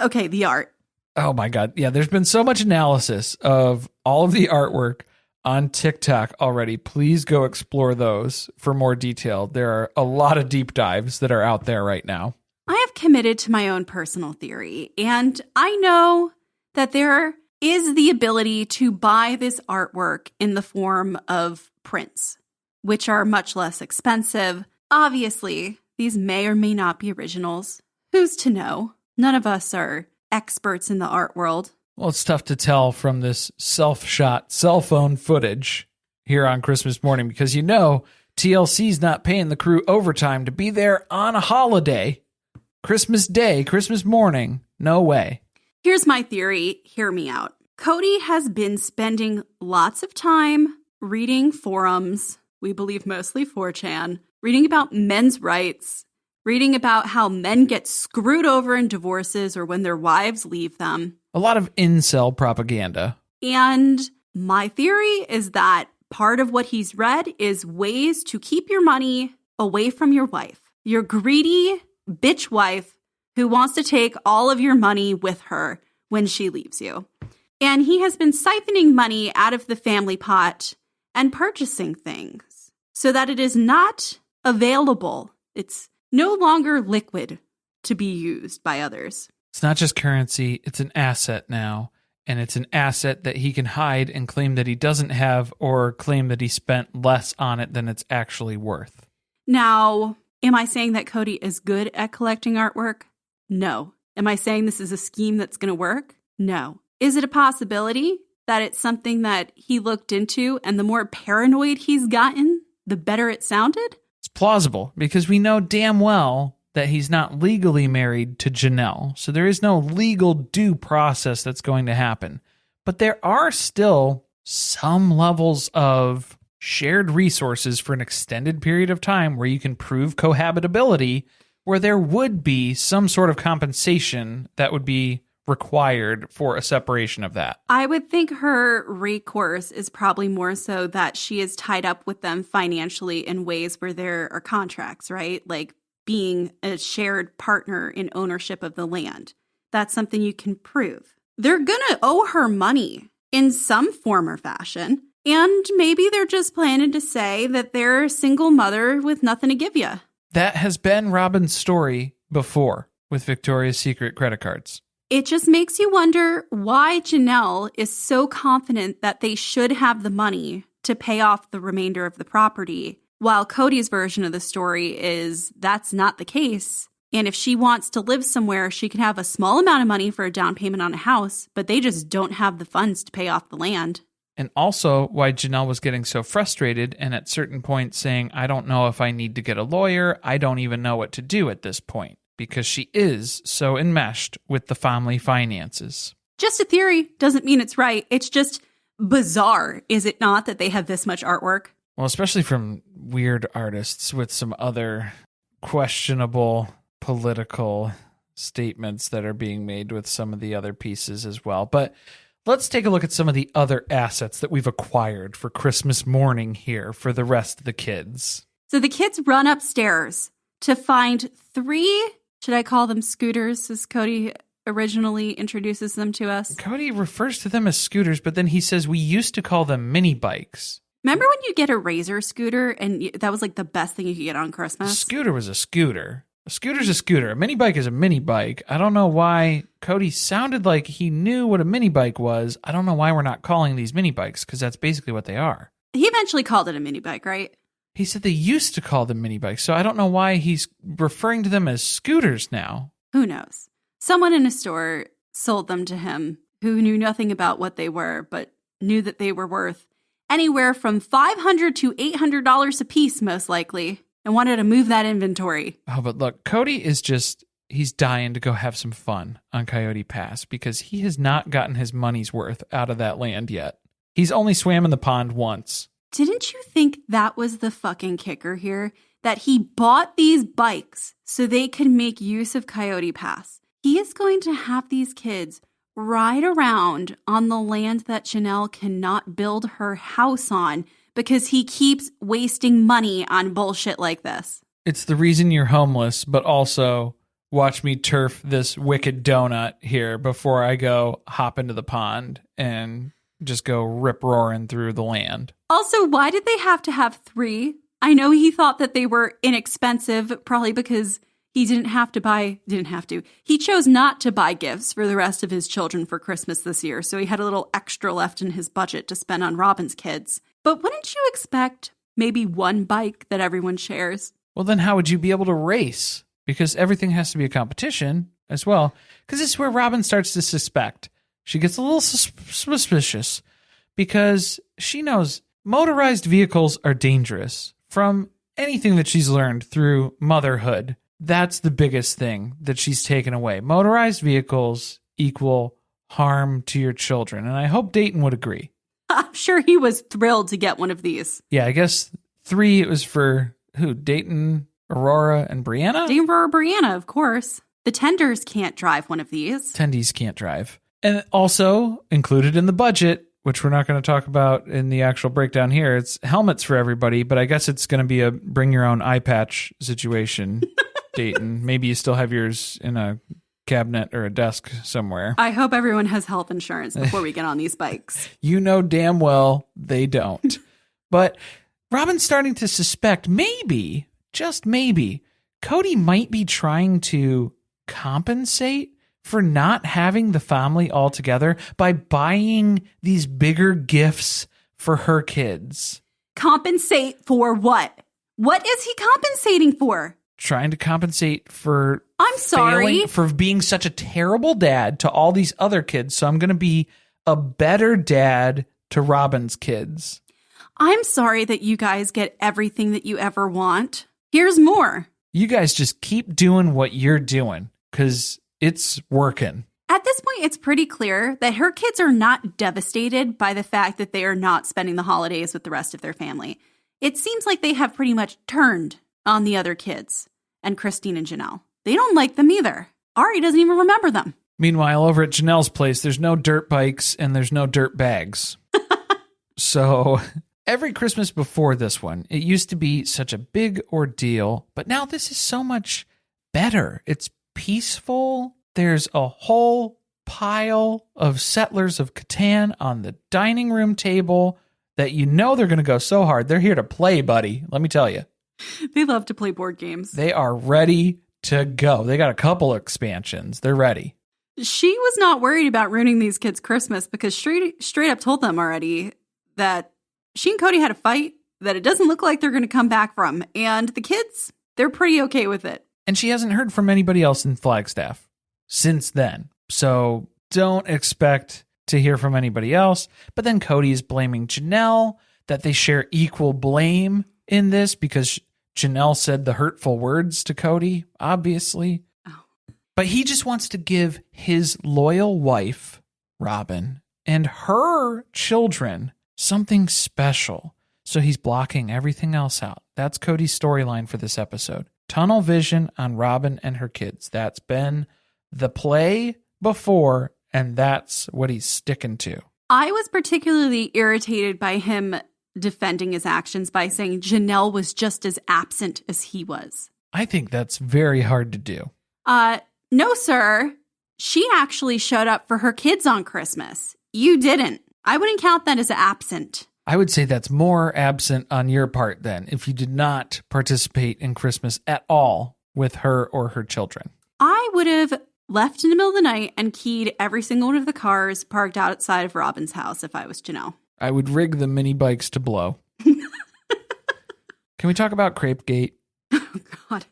Okay, the art. Oh my God. Yeah, there's been so much analysis of all of the artwork on TikTok already. Please go explore those for more detail. There are a lot of deep dives that are out there right now. I have committed to my own personal theory, and I know that there is the ability to buy this artwork in the form of prints, which are much less expensive. Obviously, these may or may not be originals. Who's to know? None of us are experts in the art world. Well, it's tough to tell from this self-shot cell phone footage here on Christmas morning because TLC's not paying the crew overtime to be there on a holiday. Christmas Day, Christmas morning, no way. Here's my theory. Hear me out. Kody has been spending lots of time reading forums, we believe mostly 4chan, reading about men's rights, reading about how men get screwed over in divorces or when their wives leave them. A lot of incel propaganda. And my theory is that part of what he's read is ways to keep your money away from your wife. Your greedy bitch wife who wants to take all of your money with her when she leaves you. And he has been siphoning money out of the family pot and purchasing things so that it is not available. It's no longer liquid to be used by others. It's not just currency, it's an asset now. And it's an asset that he can hide and claim that he doesn't have or claim that he spent less on it than it's actually worth. Now, am I saying that Kody is good at collecting artwork? No. Am I saying this is a scheme that's going to work? No. Is it a possibility that it's something that he looked into and the more paranoid he's gotten, the better it sounded? It's plausible because we know damn well that he's not legally married to Janelle. So there is no legal due process that's going to happen. But there are still some levels of shared resources for an extended period of time where you can prove cohabitability, where there would be some sort of compensation that would be required for a separation of that. I would think her recourse is probably more so that she is tied up with them financially in ways where there are contracts, right? Like being a shared partner in ownership of the land. That's something you can prove. They're going to owe her money in some form or fashion. And maybe they're just planning to say that they're a single mother with nothing to give you. That has been Robin's story before with Victoria's Secret credit cards. It just makes you wonder why Janelle is so confident that they should have the money to pay off the remainder of the property, while Kody's version of the story is that's not the case. And if she wants to live somewhere, she can have a small amount of money for a down payment on a house, but they just don't have the funds to pay off the land. And also why Janelle was getting so frustrated and at certain points saying, I don't know if I need to get a lawyer. I don't even know what to do at this point, because she is so enmeshed with the family finances. Just a theory doesn't mean it's right. It's just bizarre, is it not, that they have this much artwork? Well, especially from weird artists with some other questionable political statements that are being made with some of the other pieces as well. But let's take a look at some of the other assets that we've acquired for Christmas morning here for the rest of the kids. So the kids run upstairs to find 3, should I call them scooters, as Kody originally introduces them to us? Kody refers to them as scooters, but then he says we used to call them mini bikes. Remember when you get a Razor scooter and that was like the best thing you could get on Christmas? A scooter was a scooter. A scooter's a scooter. A mini bike is a mini bike. I don't know why Kody sounded like he knew what a mini bike was. I don't know why we're not calling these mini bikes, because that's basically what they are. He eventually called it a mini bike, right? He said they used to call them mini bikes, so I don't know why he's referring to them as scooters now. Who knows? Someone in a store sold them to him who knew nothing about what they were, but knew that they were worth anywhere from $500 to $800 a piece, most likely, and wanted to move that inventory. Oh, but look, Kody is he's dying to go have some fun on Coyote Pass because he has not gotten his money's worth out of that land yet. He's only swam in the pond once. Didn't you think that was the fucking kicker here? That he bought these bikes so they could make use of Coyote Pass. He is going to have these kids ride around on the land that Janelle cannot build her house on because he keeps wasting money on bullshit like this. It's the reason you're homeless, but also watch me turf this wicked donut here before I go hop into the pond and just go rip-roaring through the land. Also, why did they have to have 3? I know he thought that they were inexpensive, probably because he he chose not to buy gifts for the rest of his children for Christmas this year, so he had a little extra left in his budget to spend on Robin's kids. But wouldn't you expect maybe one bike that everyone shares? Well, then how would you be able to race? Because everything has to be a competition as well. Because this is where Robin starts to suspect. She gets a little suspicious because she knows motorized vehicles are dangerous. From anything that she's learned through motherhood, that's the biggest thing that she's taken away. Motorized vehicles equal harm to your children. And I hope Dayton would agree. I'm sure he was thrilled to get one of these. Yeah, I guess 3, it was for who? Dayton, Aurora, and Brianna? Dayton, Aurora, Brianna, of course. The Tenders can't drive one of these. Tendies can't drive. And also included in the budget, which we're not going to talk about in the actual breakdown here, it's helmets for everybody, but I guess it's going to be a bring your own eye patch situation, Dayton. Maybe you still have yours in a cabinet or a desk somewhere. I hope everyone has health insurance before we get on these bikes. You know damn well they don't. But Robin's starting to suspect maybe, just maybe, Kody might be trying to compensate for not having the family all together by buying these bigger gifts for her kids. Compensate for what? What is he compensating for? Trying to compensate for for being such a terrible dad to all these other kids. So I'm going to be a better dad to Robin's kids. I'm sorry that you guys get everything that you ever want. Here's more. You guys just keep doing what you're doing because it's working. At this point, it's pretty clear that her kids are not devastated by the fact that they are not spending the holidays with the rest of their family. It seems like they have pretty much turned on the other kids and Christine and Janelle. They don't like them either. Ari doesn't even remember them. Meanwhile, over at Janelle's place, there's no dirt bikes and there's no dirt bags. So every Christmas before this one, it used to be such a big ordeal, but now this is so much better. It's peaceful. There's a whole pile of Settlers of Catan on the dining room table that you know they're going to go so hard. They're here to play, buddy. Let me tell you. They love to play board games. They are ready to go. They got a couple expansions. They're ready. She was not worried about ruining these kids' Christmas because straight up told them already that she and Kody had a fight that it doesn't look like they're going to come back from. And the kids, they're pretty okay with it. And she hasn't heard from anybody else in Flagstaff since then. So don't expect to hear from anybody else. But then Kody is blaming Janelle, that they share equal blame in this because Janelle said the hurtful words to Kody, obviously. Oh. But he just wants to give his loyal wife, Robin, and her children something special. So he's blocking everything else out. That's Kody's storyline for this episode. Tunnel vision on Robin and her kids. That's been the play before, and that's what he's sticking to. I was particularly irritated by him defending his actions by saying Janelle was just as absent as he was. I think that's very hard to do. No, sir. She actually showed up for her kids on Christmas. You didn't. I wouldn't count that as absent. I would say that's more absent on your part then, if you did not participate in Christmas at all with her or her children. I would have left in the middle of the night and keyed every single one of the cars parked outside of Robin's house if I was Janelle. I would rig the mini bikes to blow. Can we talk about Crepe Gate? Oh, God.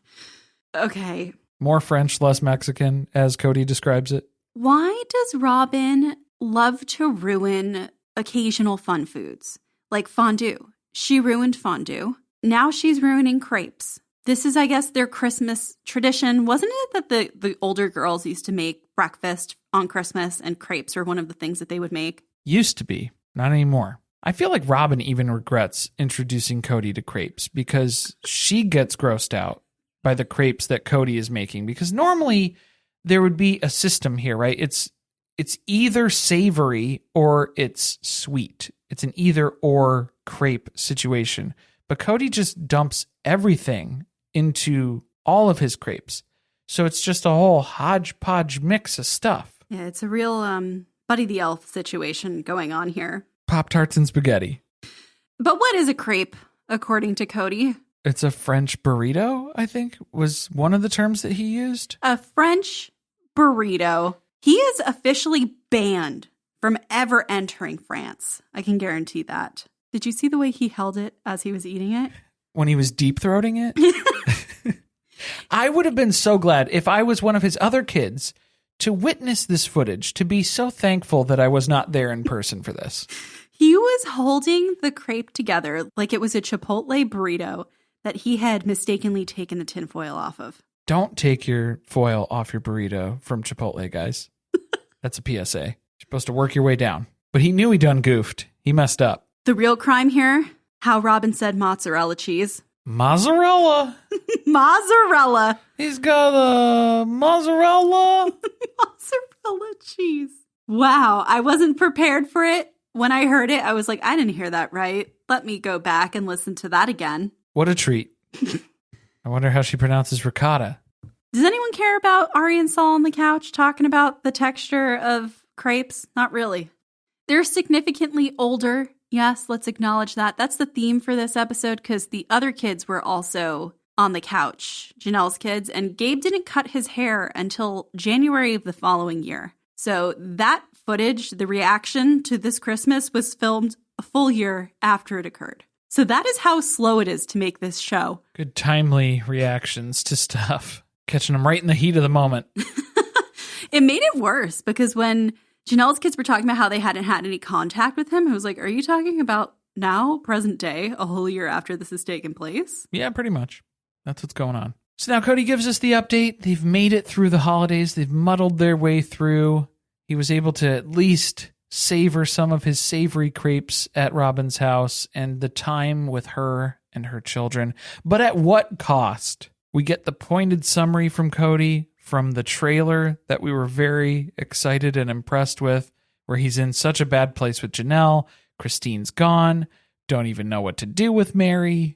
Okay. More French, less Mexican, as Kody describes it. Why does Robin love to ruin occasional fun foods? Like fondue. She ruined fondue. Now she's ruining crepes. This is, I guess, their Christmas tradition. Wasn't it that the older girls used to make breakfast on Christmas and crepes were one of the things that they would make? Used to be. Not anymore. I feel like Robin even regrets introducing Kody to crepes because she gets grossed out by the crepes that Kody is making, because normally there would be a system here, right? It's either savory or it's sweet. It's an either or crepe situation. But Kody just dumps everything into all of his crepes. So it's just a whole hodgepodge mix of stuff. Yeah, it's a real Buddy the Elf situation going on here. Pop-Tarts and spaghetti. But what is a crepe, according to Kody? It's a French burrito, I think, was one of the terms that he used. A French burrito. He is officially banned from ever entering France. I can guarantee that. Did you see the way he held it as he was eating it? When he was deep-throating it? I would have been so glad if I was one of his other kids to witness this footage, to be so thankful that I was not there in person for this. He was holding the crepe together like it was a Chipotle burrito that he had mistakenly taken the tinfoil off of. Don't take your foil off your burrito from Chipotle, guys. That's a PSA. You're supposed to work your way down. But he knew he done goofed. He messed up. The real crime here, how Robin said mozzarella cheese. Mozzarella. Mozzarella. He's got a mozzarella. Mozzarella cheese. Wow. I wasn't prepared for it. When I heard it, I was like, I didn't hear that right. Let me go back and listen to that again. What a treat. I wonder how she pronounces ricotta. Does anyone care about Ari and Saul on the couch talking about the texture of crepes? Not really. They're significantly older. Yes, let's acknowledge that. That's the theme for this episode because the other kids were also on the couch, Janelle's kids, and Gabe didn't cut his hair until January of the following year. So that footage, the reaction to this Christmas, was filmed a full year after it occurred. So that is how slow it is to make this show. Good timely reactions to stuff. Catching them right in the heat of the moment. It made it worse because when Janelle's kids were talking about how they hadn't had any contact with him, I was like, are you talking about now, present day, a whole year after this has taken place? Yeah, pretty much. That's what's going on. So now Kody gives us the update. They've made it through the holidays. They've muddled their way through. He was able to at least savor some of his savory crepes at Robin's house and the time with her and her children. But at what cost? We get the pointed summary from Kody from the trailer that we were very excited and impressed with, where he's in such a bad place with Janelle. Christine's gone. Don't even know what to do with Mary.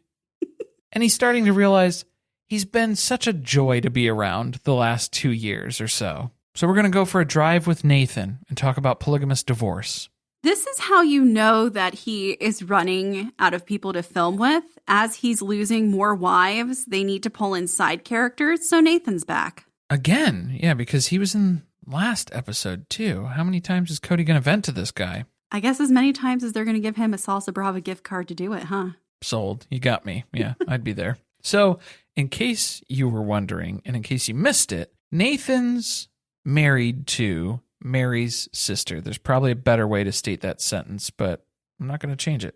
And he's starting to realize he's been such a joy to be around the last 2 years or so. So we're going to go for a drive with Nathan and talk about polygamous divorce. This is how you know that he is running out of people to film with. As he's losing more wives, they need to pull in side characters, so Nathan's back. Again, yeah, because he was in last episode too. How many times is Kody going to vent to this guy? I guess as many times as they're going to give him a Salsa Brava gift card to do it, huh? Sold. You got me. Yeah, I'd be there. So, in case you were wondering, and in case you missed it, Nathan's married to Mary's sister. There's probably a better way to state that sentence, but I'm not going to change it.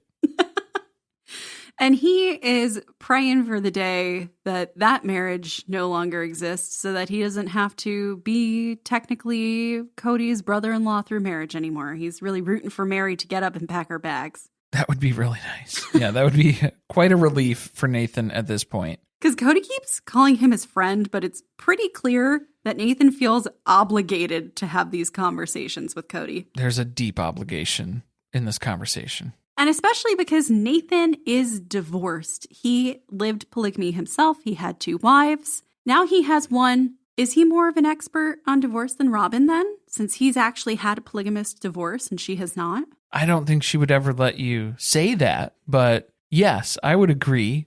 And he is praying for the day that marriage no longer exists so that he doesn't have to be technically Kody's brother-in-law through marriage anymore. He's really rooting for Mary to get up and pack her bags. That would be really nice. Yeah, that would be quite a relief for Nathan at this point. Because Kody keeps calling him his friend, but it's pretty clear that Nathan feels obligated to have these conversations with Kody. There's a deep obligation in this conversation. And especially because Nathan is divorced. He lived polygamy himself. He had 2 wives. Now he has 1. Is he more of an expert on divorce than Robin then? Since he's actually had a polygamous divorce and she has not? I don't think she would ever let you say that. But yes, I would agree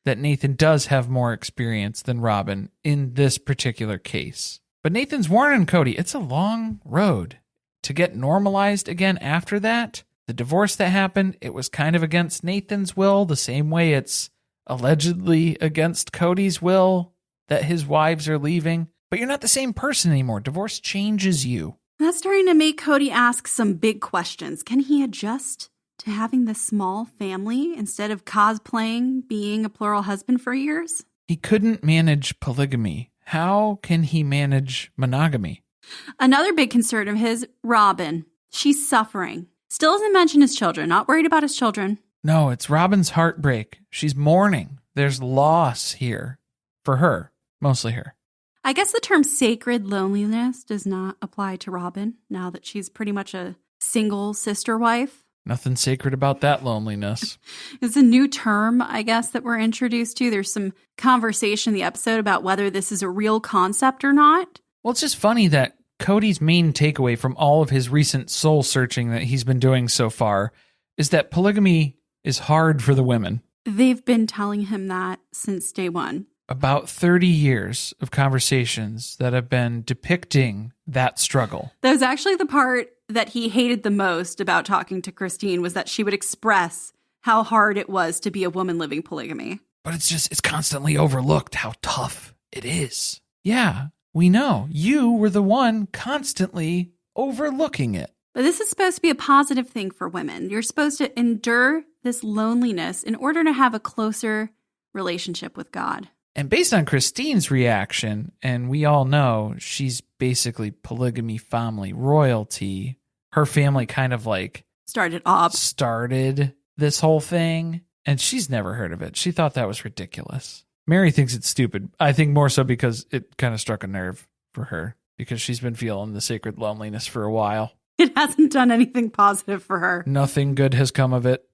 that Nathan does have more experience than Robin in this particular case. But Nathan's warning Kody, it's a long road. To get normalized again after that, the divorce that happened, it was kind of against Nathan's will, the same way it's allegedly against Kody's will that his wives are leaving. But you're not the same person anymore. Divorce changes you. That's starting to make Kody ask some big questions. Can he adjust to having this small family instead of cosplaying being a plural husband for years? He couldn't manage polygamy. How can he manage monogamy? Another big concern of his, Robin. She's suffering. Still doesn't mention his children. Not worried about his children. No, it's Robin's heartbreak. She's mourning. There's loss here for her, mostly her. I guess the term sacred loneliness does not apply to Robin now that she's pretty much a single sister wife. Nothing sacred about that loneliness. It's a new term, I guess, that we're introduced to. There's some conversation in the episode about whether this is a real concept or not. Well, it's just funny that Kody's main takeaway from all of his recent soul searching that he's been doing so far is that polygamy is hard for the women. They've been telling him that since day one. About 30 years of conversations that have been depicting that struggle. That was actually the part that he hated the most about talking to Christine, was that she would express how hard it was to be a woman living polygamy. But it's constantly overlooked how tough it is. Yeah, we know. You were the one constantly overlooking it. But this is supposed to be a positive thing for women. You're supposed to endure this loneliness in order to have a closer relationship with God. And based on Christine's reaction, and we all know she's basically polygamy family royalty, her family kind of like started this whole thing, and she's never heard of it. She thought that was ridiculous. Mary thinks it's stupid. I think more so because it kind of struck a nerve for her, because she's been feeling the sacred loneliness for a while. It hasn't done anything positive for her. Nothing good has come of it.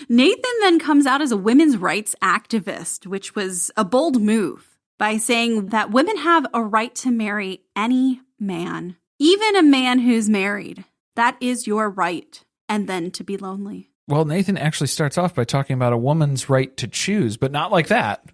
Nathan then comes out as a women's rights activist, which was a bold move, by saying that women have a right to marry any man, even a man who's married. That is your right, and then to be lonely. Well, Nathan actually starts off by talking about a woman's right to choose, but not like that.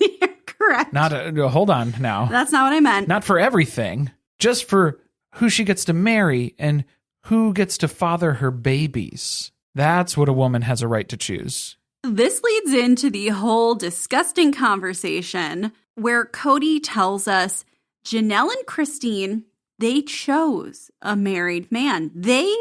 Correct. Hold on now. That's not what I meant. Not for everything, just for who she gets to marry and who gets to father her babies. That's what a woman has a right to choose. This leads into the whole disgusting conversation where Kody tells us Janelle and Christine, they chose a married man. They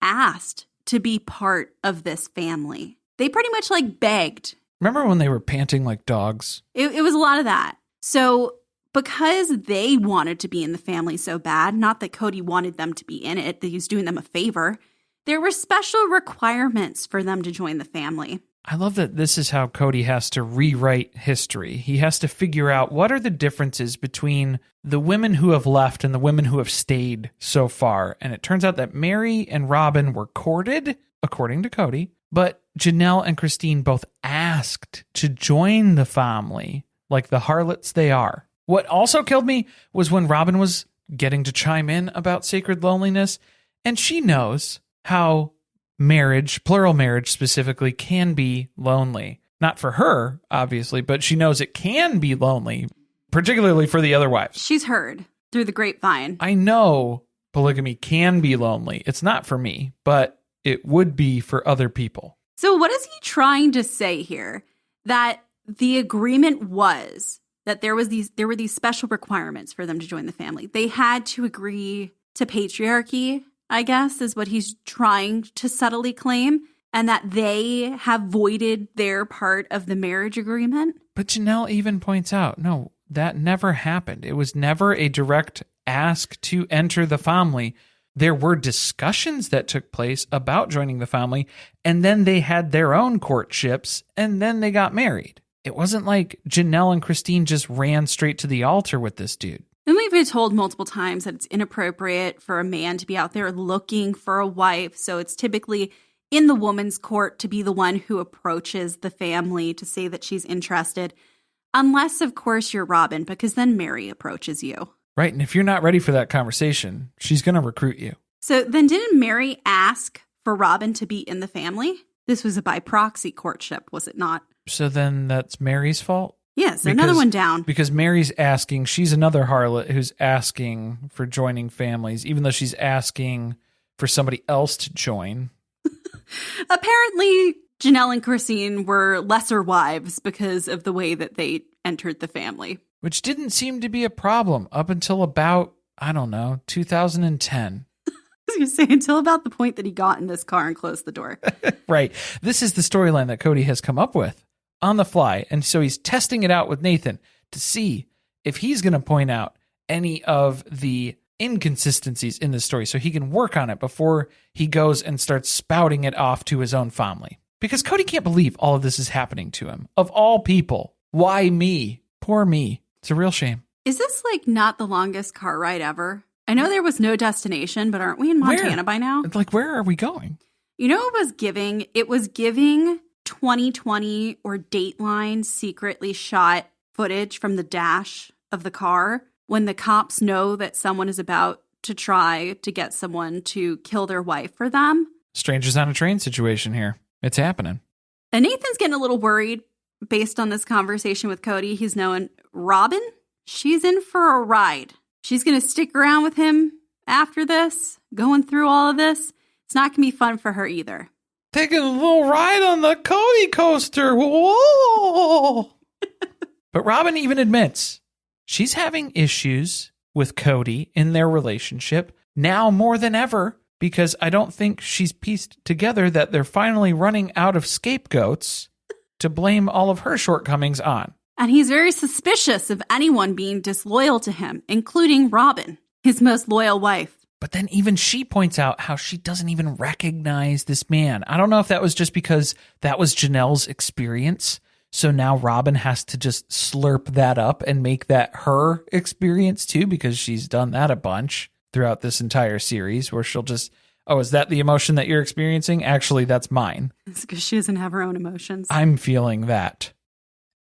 asked to be part of this family. They pretty much begged. Remember when they were panting like dogs? It was a lot of that. So because they wanted to be in the family so bad, not that Kody wanted them to be in it, that he was doing them a favor, there were special requirements for them to join the family. I love that this is how Kody has to rewrite history. He has to figure out what are the differences between the women who have left and the women who have stayed so far. And it turns out that Mary and Robin were courted, according to Kody, but Janelle and Christine both asked to join the family like the harlots they are. What also killed me was when Robin was getting to chime in about sacred loneliness, and she knows how marriage, plural marriage specifically, can be lonely. Not for her, obviously, but she knows it can be lonely, particularly for the other wives. She's heard through the grapevine. I know polygamy can be lonely. It's not for me, but it would be for other people. So what is he trying to say here? That the agreement was that there were these special requirements for them to join the family. They had to agree to patriarchy, I guess, is what he's trying to subtly claim, and that they have voided their part of the marriage agreement. But Janelle even points out, no, that never happened. It was never a direct ask to enter the family. There were discussions that took place about joining the family, and then they had their own courtships, and then they got married. It wasn't like Janelle and Christine just ran straight to the altar with this dude. And we've been told multiple times that it's inappropriate for a man to be out there looking for a wife. So it's typically in the woman's court to be the one who approaches the family to say that she's interested. Unless, of course, you're Robin, because then Mary approaches you. Right. And if you're not ready for that conversation, she's going to recruit you. So then didn't Mary ask for Robin to be in the family? This was a by proxy courtship, was it not? So then that's Mary's fault? Yes, another one down. Because Mary's asking, she's another harlot who's asking for joining families, even though she's asking for somebody else to join. Apparently, Janelle and Christine were lesser wives because of the way that they entered the family. Which didn't seem to be a problem up until about, 2010. I was going to say, until about the point that he got in this car and closed the door. Right. This is the storyline that Kody has come up with on the fly. And so he's testing it out with Nathan to see if he's going to point out any of the inconsistencies in the story so he can work on it before he goes and starts spouting it off to his own family. Because Kody can't believe all of this is happening to him. Of all people, why me? Poor me. It's a real shame. Is this like not the longest car ride ever? I know there was no destination, but aren't we in Montana by now? Like, where are we going? You know what it was giving? It was giving 2020 or Dateline secretly shot footage from the dash of the car when the cops know that someone is about to try to get someone to kill their wife for them. Strangers on a train situation here. It's happening. And Nathan's getting a little worried based on this conversation with Kody. He's knowing Robin, she's in for a ride. She's going to stick around with him after this, going through all of this. It's not going to be fun for her either. Taking a little ride on the Kody coaster. Whoa! But Robin even admits she's having issues with Kody in their relationship now more than ever, because I don't think she's pieced together that they're finally running out of scapegoats to blame all of her shortcomings on. And he's very suspicious of anyone being disloyal to him, including Robin, his most loyal wife. But then even she points out how she doesn't even recognize this man. I don't know if that was just because that was Janelle's experience. So now Robin has to just slurp that up and make that her experience too, because she's done that a bunch throughout this entire series where she'll just, oh, is that the emotion that you're experiencing? Actually, that's mine. It's because she doesn't have her own emotions. I'm feeling that.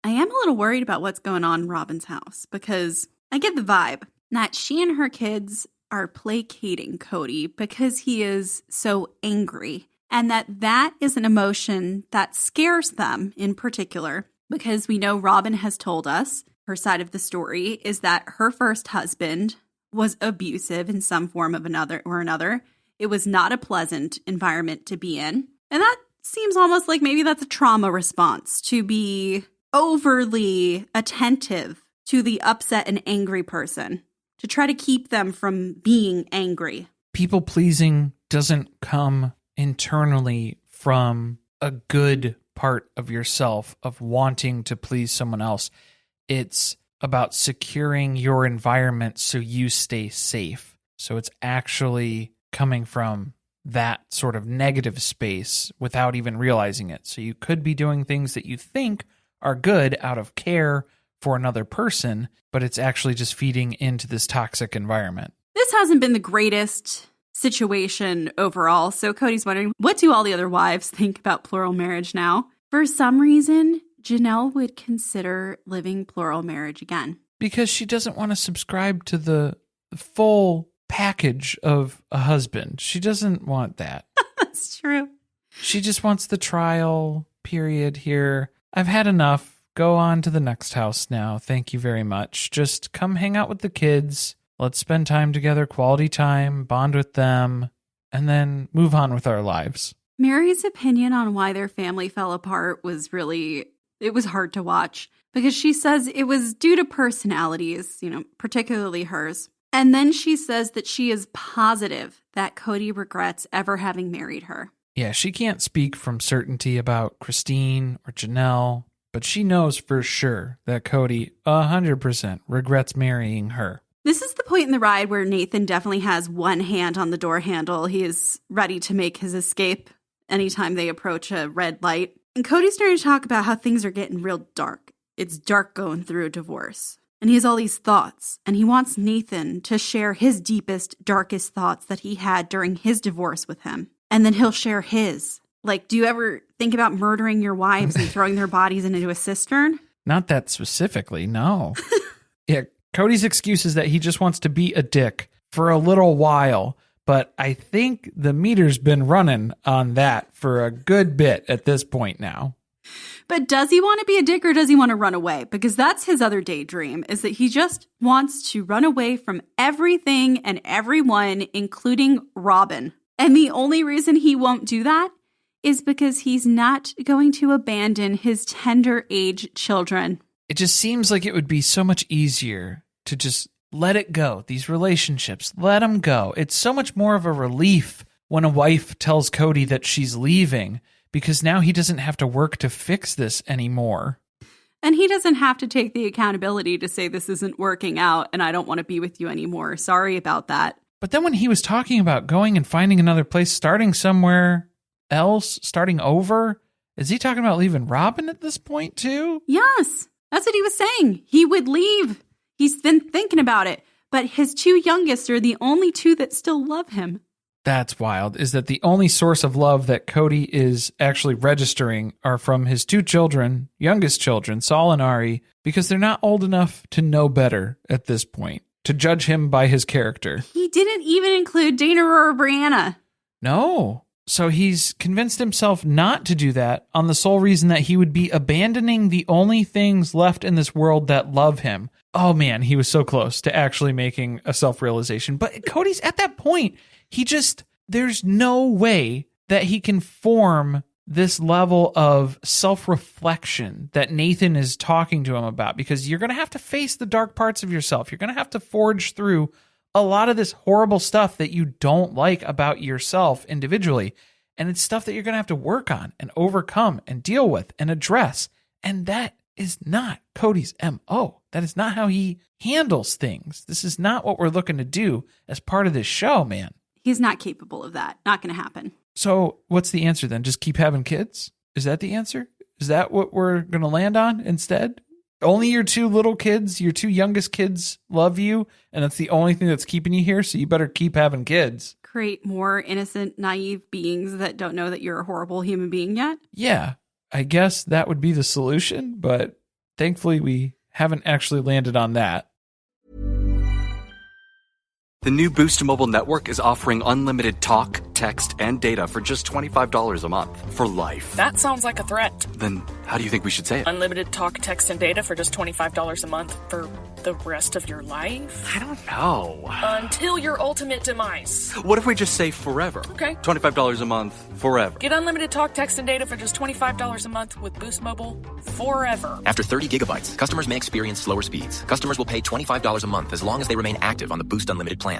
I am a little worried about what's going on in Robin's house because I get the vibe that she and her kids are placating Kody because he is so angry, and that is an emotion that scares them in particular, because we know Robin has told us her side of the story is that her first husband was abusive in some form of another. It was not a pleasant environment to be in, and that seems almost like maybe that's a trauma response, to be overly attentive to the upset and angry person, to try to keep them from being angry. People pleasing doesn't come internally from a good part of yourself of wanting to please someone else. It's about securing your environment so you stay safe. So it's actually coming from that sort of negative space without even realizing it. So you could be doing things that you think are good out of care for another person, but it's actually just feeding into this toxic environment. This hasn't been the greatest situation overall. So Kody's wondering, what do all the other wives think about plural marriage now? For some reason, Janelle would consider living plural marriage again. Because she doesn't want to subscribe to the full package of a husband. She doesn't want that. That's true. She just wants the trial period here. I've had enough. Go on to the next house now. Thank you very much. Just come hang out with the kids. Let's spend time together, quality time, bond with them, and then move on with our lives. Mary's opinion on why their family fell apart was it was hard to watch because she says it was due to personalities, particularly hers. And then she says that she is positive that Kody regrets ever having married her. Yeah, she can't speak from certainty about Christine or Janelle, but she knows for sure that Kody 100% regrets marrying her. This is the point in the ride where Nathan definitely has one hand on the door handle. He is ready to make his escape anytime they approach a red light. And Kody's starting to talk about how things are getting real dark. It's dark going through a divorce. And he has all these thoughts. And he wants Nathan to share his deepest, darkest thoughts that he had during his divorce with him. And then he'll share his. Like, do you ever think about murdering your wives and throwing their bodies into a cistern? Not that specifically, no. Yeah, Kody's excuse is that he just wants to be a dick for a little while. But I think the meter's been running on that for a good bit at this point now. But does he want to be a dick or does he want to run away? Because that's his other daydream, is that he just wants to run away from everything and everyone, including Robin. And the only reason he won't do that is because he's not going to abandon his tender age children. It just seems like it would be so much easier to just let it go. These relationships, let them go. It's so much more of a relief when a wife tells Kody that she's leaving because now he doesn't have to work to fix this anymore. And he doesn't have to take the accountability to say this isn't working out and I don't want to be with you anymore. Sorry about that. But then when he was talking about going and finding another place, starting somewhere else, starting over, is he talking about leaving Robin at this point too? Yes, that's what he was saying. He would leave. He's been thinking about it, but his two youngest are the only two that still love him. That's wild, is that the only source of love that Kody is actually registering are from his two children, youngest children, Saul and Ari, because they're not old enough to know better at this point, to judge him by his character. He didn't even include Dana or Brianna. No. So he's convinced himself not to do that on the sole reason that he would be abandoning the only things left in this world that love him. Oh man, he was so close to actually making a self-realization. But Kody's at that point, there's no way that he can form this level of self-reflection that Nathan is talking to him about, because you're going to have to face the dark parts of yourself. You're going to have to forge through a lot of this horrible stuff that you don't like about yourself individually. And it's stuff that you're going to have to work on and overcome and deal with and address. And that is not Kody's MO. That is not how he handles things. This is not what we're looking to do as part of this show, man. He's not capable of that. Not going to happen. So what's the answer then? Just keep having kids? Is that the answer? Is that what we're going to land on instead? Only your two little kids, your two youngest kids love you, and that's the only thing that's keeping you here, so you better keep having kids. Create more innocent, naive beings that don't know that you're a horrible human being yet? Yeah, I guess that would be the solution, but thankfully we haven't actually landed on that. The new Boost Mobile network is offering unlimited talk, text, and data for just $25 a month for life. That sounds like a threat. Then how do you think we should say it? Unlimited talk, text, and data for just $25 a month for the rest of your life? I don't know. Until your ultimate demise. What if we just say forever? Okay. $25 a month, forever. Get unlimited talk, text, and data for just $25 a month with Boost Mobile forever. After 30 gigabytes, customers may experience slower speeds. Customers will pay $25 a month as long as they remain active on the Boost Unlimited plan.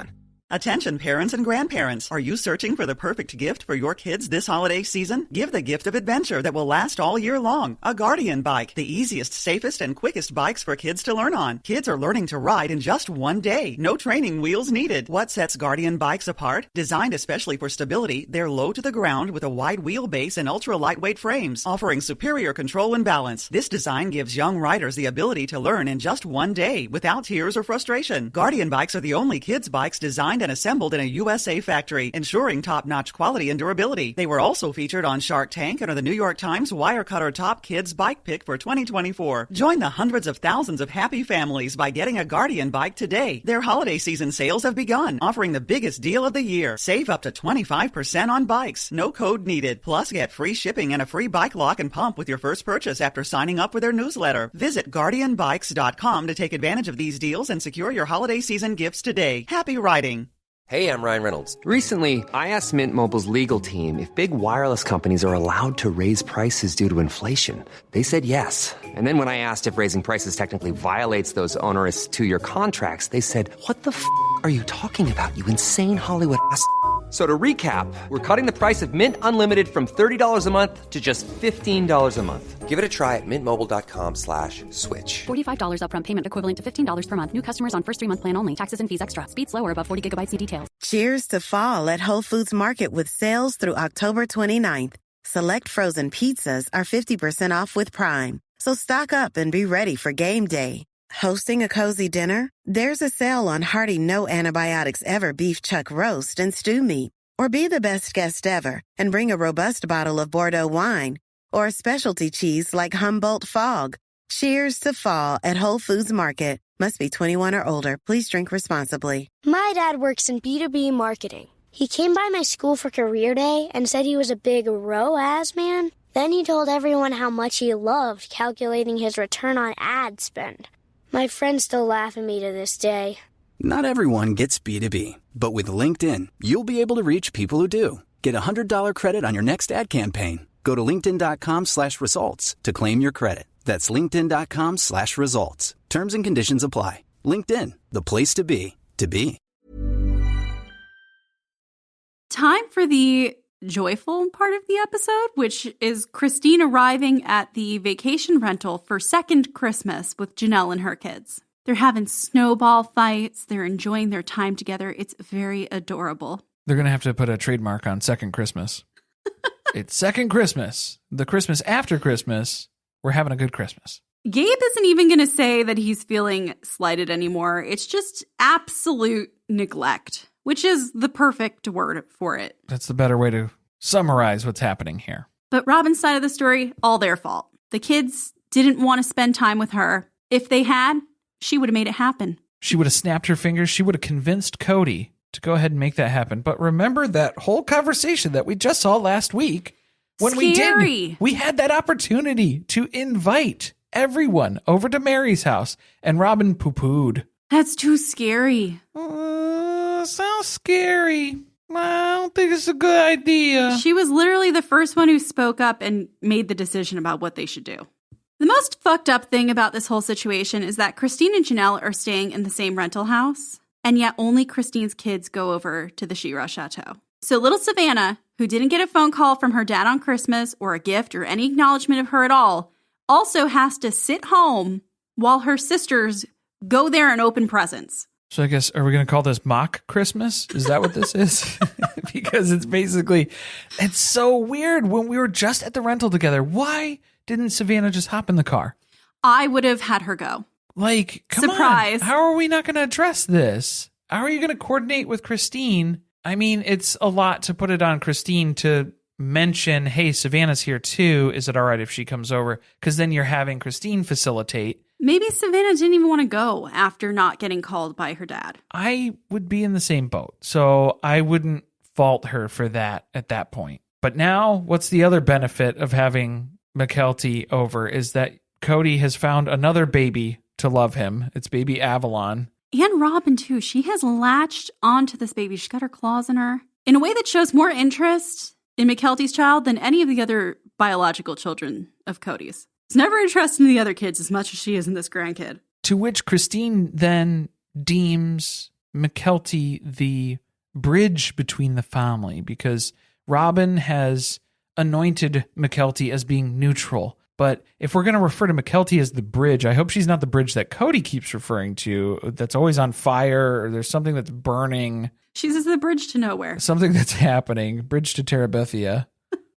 Attention parents and grandparents. Are you searching for the perfect gift for your kids this holiday season? Give the gift of adventure that will last all year long. A Guardian bike. The easiest, safest, and quickest bikes for kids to learn on. Kids are learning to ride in just one day. No training wheels needed. What sets Guardian bikes apart? Designed especially for stability, they're low to the ground with a wide wheelbase and ultra-lightweight frames, offering superior control and balance. This design gives young riders the ability to learn in just one day without tears or frustration. Guardian bikes are the only kids' bikes designed and assembled in a USA factory, ensuring top-notch quality and durability. They were also featured on Shark Tank and are the New York Times Wirecutter Top Kids Bike Pick for 2024. Join the hundreds of thousands of happy families by getting a Guardian bike today. Their holiday season sales have begun, offering the biggest deal of the year. Save up to 25% on bikes. No code needed. Plus, get free shipping and a free bike lock and pump with your first purchase after signing up for their newsletter. Visit GuardianBikes.com to take advantage of these deals and secure your holiday season gifts today. Happy riding. Hey, I'm Ryan Reynolds. Recently, I asked Mint Mobile's legal team if big wireless companies are allowed to raise prices due to inflation. They said yes. And then when I asked if raising prices technically violates those onerous 2-year contracts, they said, "What the f*** are you talking about, you insane Hollywood ass?" So to recap, we're cutting the price of Mint Unlimited from $30 a month to just $15 a month. Give it a try at mintmobile.com/switch. $45 upfront payment equivalent to $15 per month. New customers on first 3-month plan only. Taxes and fees extra. Speed slower above 40 gigabytes. See details. Cheers to fall at Whole Foods Market with sales through October 29th. Select frozen pizzas are 50% off with Prime. So stock up and be ready for game day. Hosting a cozy dinner? There's a sale on hearty no antibiotics ever beef chuck roast and stew meat. Or be the best guest ever and bring a robust bottle of Bordeaux wine or a specialty cheese like Humboldt Fog. Cheers to fall at Whole Foods Market. Must be 21 or older. Please drink responsibly. My dad works in B2B marketing. He came by my school for career day and said he was a big ROAS man. Then he told everyone how much he loved calculating his return on ad spend. My friends still laugh at me to this day. Not everyone gets B2B, but with LinkedIn, you'll be able to reach people who do. Get a $100 credit on your next ad campaign. Go to linkedin.com/results to claim your credit. That's linkedin.com/results. Terms and conditions apply. LinkedIn, the place to be, to be. Time for the joyful part of the episode, which is Christine arriving at the vacation rental for second Christmas with Janelle and her kids. They're having snowball fights. They're enjoying their time together. It's very adorable. They're going to have to put a trademark on second Christmas. It's second Christmas. The Christmas after Christmas, we're having a good Christmas. Gabe isn't even going to say that he's feeling slighted anymore. It's just absolute neglect, which is the perfect word for it. That's the better way to summarize what's happening here. But Robin's side of the story, all their fault. The kids didn't want to spend time with her. If they had, she would have made it happen. She would have snapped her fingers. She would have convinced Kody to go ahead and make that happen. But remember that whole conversation that we just saw last week? When Scary. we had that opportunity to invite everyone over to Mary's house, and Robin poo-pooed. That's too scary. Sounds scary. I don't think it's a good idea. She was literally the first one who spoke up and made the decision about what they should do. The most fucked up thing about this whole situation is that Christine and Janelle are staying in the same rental house, and yet only Christine's kids go over to the She Rah Chateau. So little Savannah, who didn't get a phone call from her dad on Christmas or a gift or any acknowledgement of her at all, also has to sit home while her sisters go there and open presents. So I guess, are we going to call this mock Christmas? Is that what this is? Because it's basically, it's so weird. When we were just at the rental together, why didn't Savannah just hop in the car? I would have had her go. Like, come Surprise. on. How are we not going to address this? How are you going to coordinate with Christine? I mean, it's a lot to put it on Christine to mention, hey, Savannah's here too. Is it all right if she comes over? Because then you're having Christine facilitate. Maybe Savannah didn't even want to go after not getting called by her dad. I would be in the same boat, so I wouldn't fault her for that at that point. But now, what's the other benefit of having McKelty over is that Kody has found another baby to love him. It's baby Avalon. And Robin, too. She has latched onto this baby. She's got her claws in her in a way that shows more interest in McKelty's child than any of the other biological children of Kody's. She's never interested in the other kids as much as she is in this grandkid. To which Christine then deems Mykelti the bridge between the family, because Robin has anointed Mykelti as being neutral. But if we're going to refer to Mykelti as the bridge, I hope she's not the bridge that Kody keeps referring to, that's always on fire, or there's something that's burning. She's just the bridge to nowhere. Something that's happening. Bridge to Terabithia.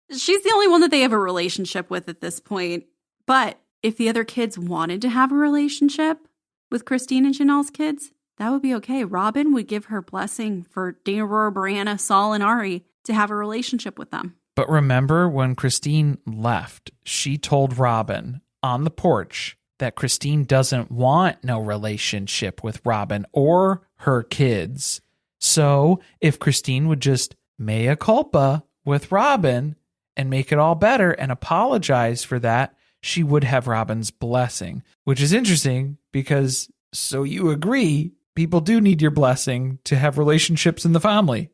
She's the only one that they have a relationship with at this point. But if the other kids wanted to have a relationship with Christine and Janelle's kids, that would be okay. Robin would give her blessing for Daynor, Brianna, Saul, and Ari to have a relationship with them. But remember when Christine left, she told Robin on the porch that Christine doesn't want no relationship with Robin or her kids. So if Christine would just mea culpa with Robin and make it all better and apologize for that, she would have Robin's blessing, which is interesting because, so you agree, people do need your blessing to have relationships in the family.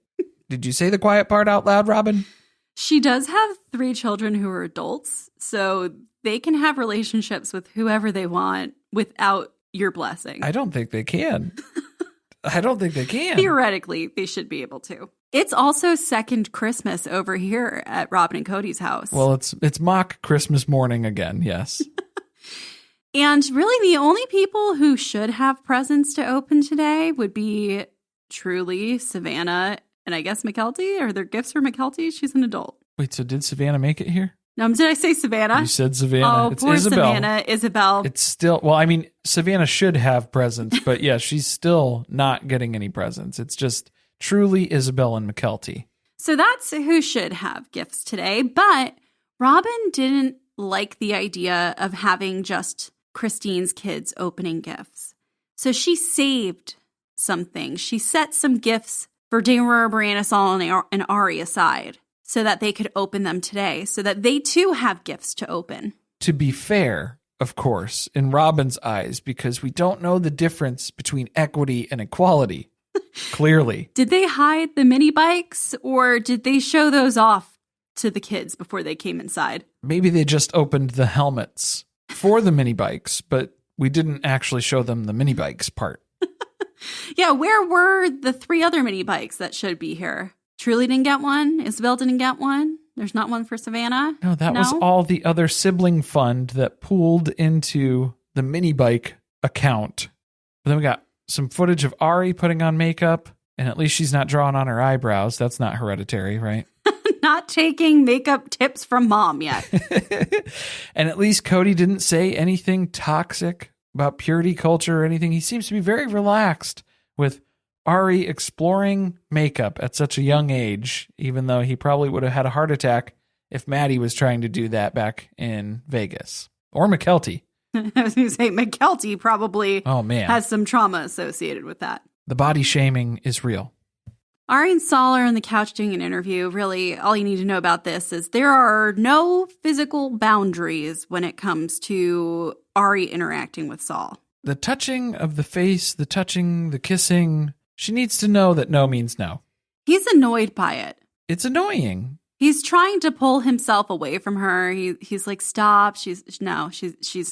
Did you say the quiet part out loud, Robin? She does have 3 children who are adults, so they can have relationships with whoever they want without your blessing. I don't think they can. I don't think they can. Theoretically, they should be able to. It's also second Christmas over here at Robin and Kody's house. Well, it's mock Christmas morning again, yes. And really the only people who should have presents to open today would be truly Savannah and I guess Mykelti. Are there gifts for Mykelti? She's an adult. Wait, so did Savannah make it here? Did I say Savannah? You said Savannah. Oh, it's poor Isabel. Savannah. Isabel. It's still, well, I mean, Savannah should have presents, but yeah, she's still not getting any presents. It's just truly Isabel and Mykelti. So that's who should have gifts today. But Robin didn't like the idea of having just Christine's kids opening gifts. So she saved some things. She set some gifts for Daynor, Brianna, Saul, and Ari aside so that they could open them today, so that they too have gifts to open. To be fair, of course, in Robin's eyes, because we don't know the difference between equity and equality, clearly. Did they hide the mini bikes, or did they show those off to the kids before they came inside? Maybe they just opened the helmets for the mini bikes, but we didn't actually show them the mini bikes part. Yeah, where were the 3 other mini bikes that should be here? Truly didn't get one. Isabel didn't get one. There's not one for Savannah. No, that was all the other sibling fund that pooled into the mini bike account. But then we got some footage of Ari putting on makeup, and at least she's not drawing on her eyebrows. That's not hereditary, right? Not taking makeup tips from mom yet. And at least Kody didn't say anything toxic about purity culture or anything. He seems to be very relaxed with Ari exploring makeup at such a young age, even though he probably would have had a heart attack if Maddie was trying to do that back in Vegas. Or Mykelti. I was going to say, Mykelti probably has some trauma associated with that. The body shaming is real. Ari and Saul are on the couch doing an interview. Really, all you need to know about this is there are no physical boundaries when it comes to Ari interacting with Saul. The touching of the face, the touching, the kissing, she needs to know that no means no. He's annoyed by it. It's annoying. He's trying to pull himself away from her. He's like, stop. She's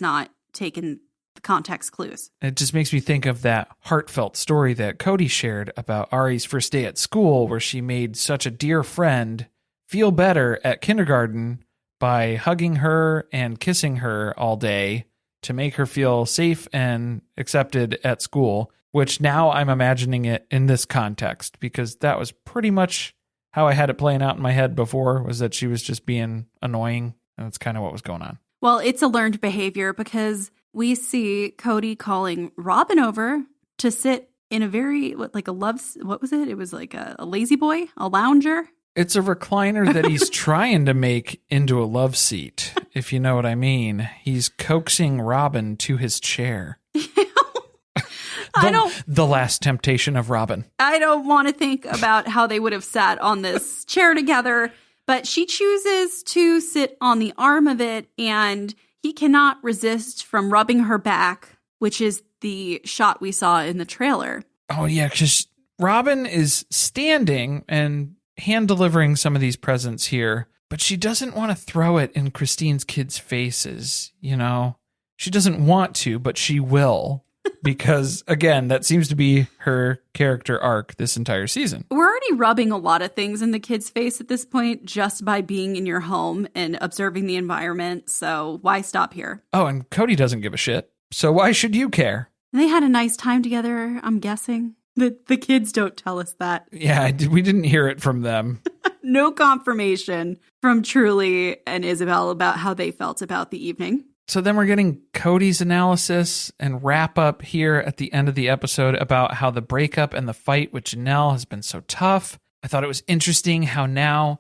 not taking the context clues. It just makes me think of that heartfelt story that Kody shared about Ari's first day at school, where she made such a dear friend feel better at kindergarten by hugging her and kissing her all day to make her feel safe and accepted at school, which now I'm imagining it in this context, because that was pretty much how I had it playing out in my head before, was that she was just being annoying. And that's kind of what was going on. Well, it's a learned behavior because we see Kody calling Robin over to sit in a very, what was it? It was like a lazy boy, a lounger. It's a recliner that he's trying to make into a love seat, if you know what I mean. He's coaxing Robin to his chair. The last temptation of Robin. I don't want to think about how they would have sat on this chair together, but she chooses to sit on the arm of it, and he cannot resist from rubbing her back, which is the shot we saw in the trailer. Oh, yeah, because Robin is standing and hand delivering some of these presents here, but she doesn't want to throw it in Christine's kids' faces, you know? She doesn't want to, but she will. because, again, that seems to be her character arc this entire season. We're already rubbing a lot of things in the kid's face at this point just by being in your home and observing the environment. So why stop here? Oh, and Kody doesn't give a shit. So why should you care? They had a nice time together, I'm guessing. The kids don't tell us that. Yeah, we didn't hear it from them. No confirmation from Truly and Isabel about how they felt about the evening. So then we're getting Kody's analysis and wrap up here at the end of the episode about how the breakup and the fight with Janelle has been so tough. I thought it was interesting how now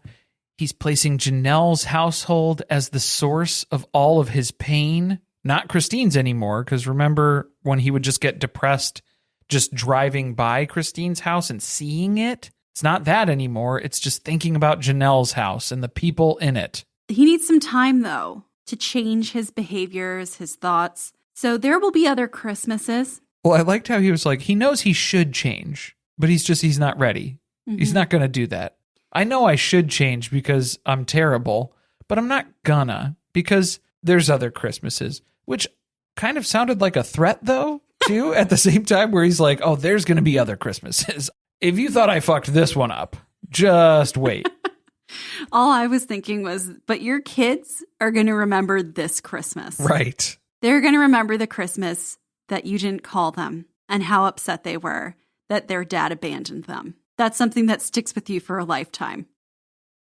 he's placing Janelle's household as the source of all of his pain, not Christine's anymore, because remember when he would just get depressed just driving by Christine's house and seeing it? It's not that anymore. It's just thinking about Janelle's house and the people in it. He needs some time, though, to change his behaviors, his thoughts. So there will be other Christmases. Well, I liked how he was like, he knows he should change, but he's not ready. Mm-hmm. He's not going to do that. I know I should change because I'm terrible, but I'm not gonna because there's other Christmases, which kind of sounded like a threat, though, too, at the same time where he's like, oh, there's going to be other Christmases. If you thought I fucked this one up, just wait. All I was thinking was, but your kids are going to remember this Christmas. Right. They're going to remember the Christmas that you didn't call them and how upset they were that their dad abandoned them. That's something that sticks with you for a lifetime.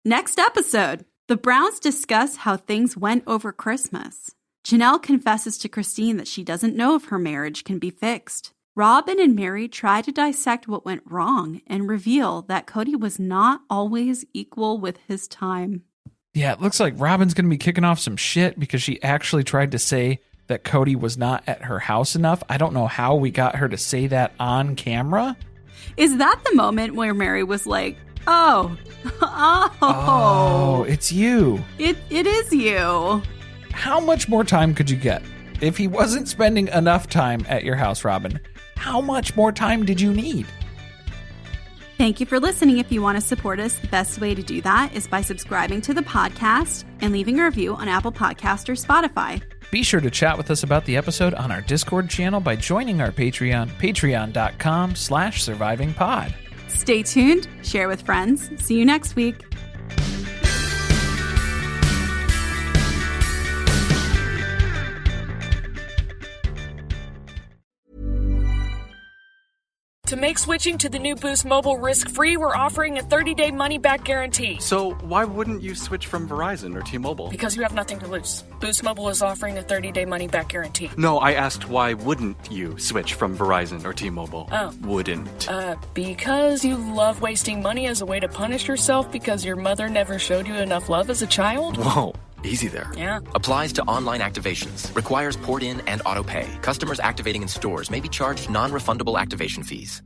Next episode, the Browns discuss how things went over Christmas. Janelle confesses to Christine that she doesn't know if her marriage can be fixed. Robin and Mary try to dissect what went wrong and reveal that Kody was not always equal with his time. Yeah, it looks like Robin's going to be kicking off some shit because she actually tried to say that Kody was not at her house enough. I don't know how we got her to say that on camera. Is that the moment where Mary was like, oh, it's you. It is you. How much more time could you get? If he wasn't spending enough time at your house, Robin, how much more time did you need? Thank you for listening. If you want to support us, the best way to do that is by subscribing to the podcast and leaving a review on Apple Podcasts or Spotify. Be sure to chat with us about the episode on our Discord channel by joining our Patreon, patreon.com/survivingpod. Stay tuned, share with friends. See you next week. To make switching to the new Boost Mobile risk-free, we're offering a 30-day money-back guarantee. So why wouldn't you switch from Verizon or T-Mobile? Because you have nothing to lose. Boost Mobile is offering a 30-day money-back guarantee. No, I asked why wouldn't you switch from Verizon or T-Mobile? Oh. Wouldn't. Because you love wasting money as a way to punish yourself because your mother never showed you enough love as a child? Whoa. Easy there. Yeah. Applies to online activations. Requires port in and auto pay. Customers activating in stores may be charged non-refundable activation fees.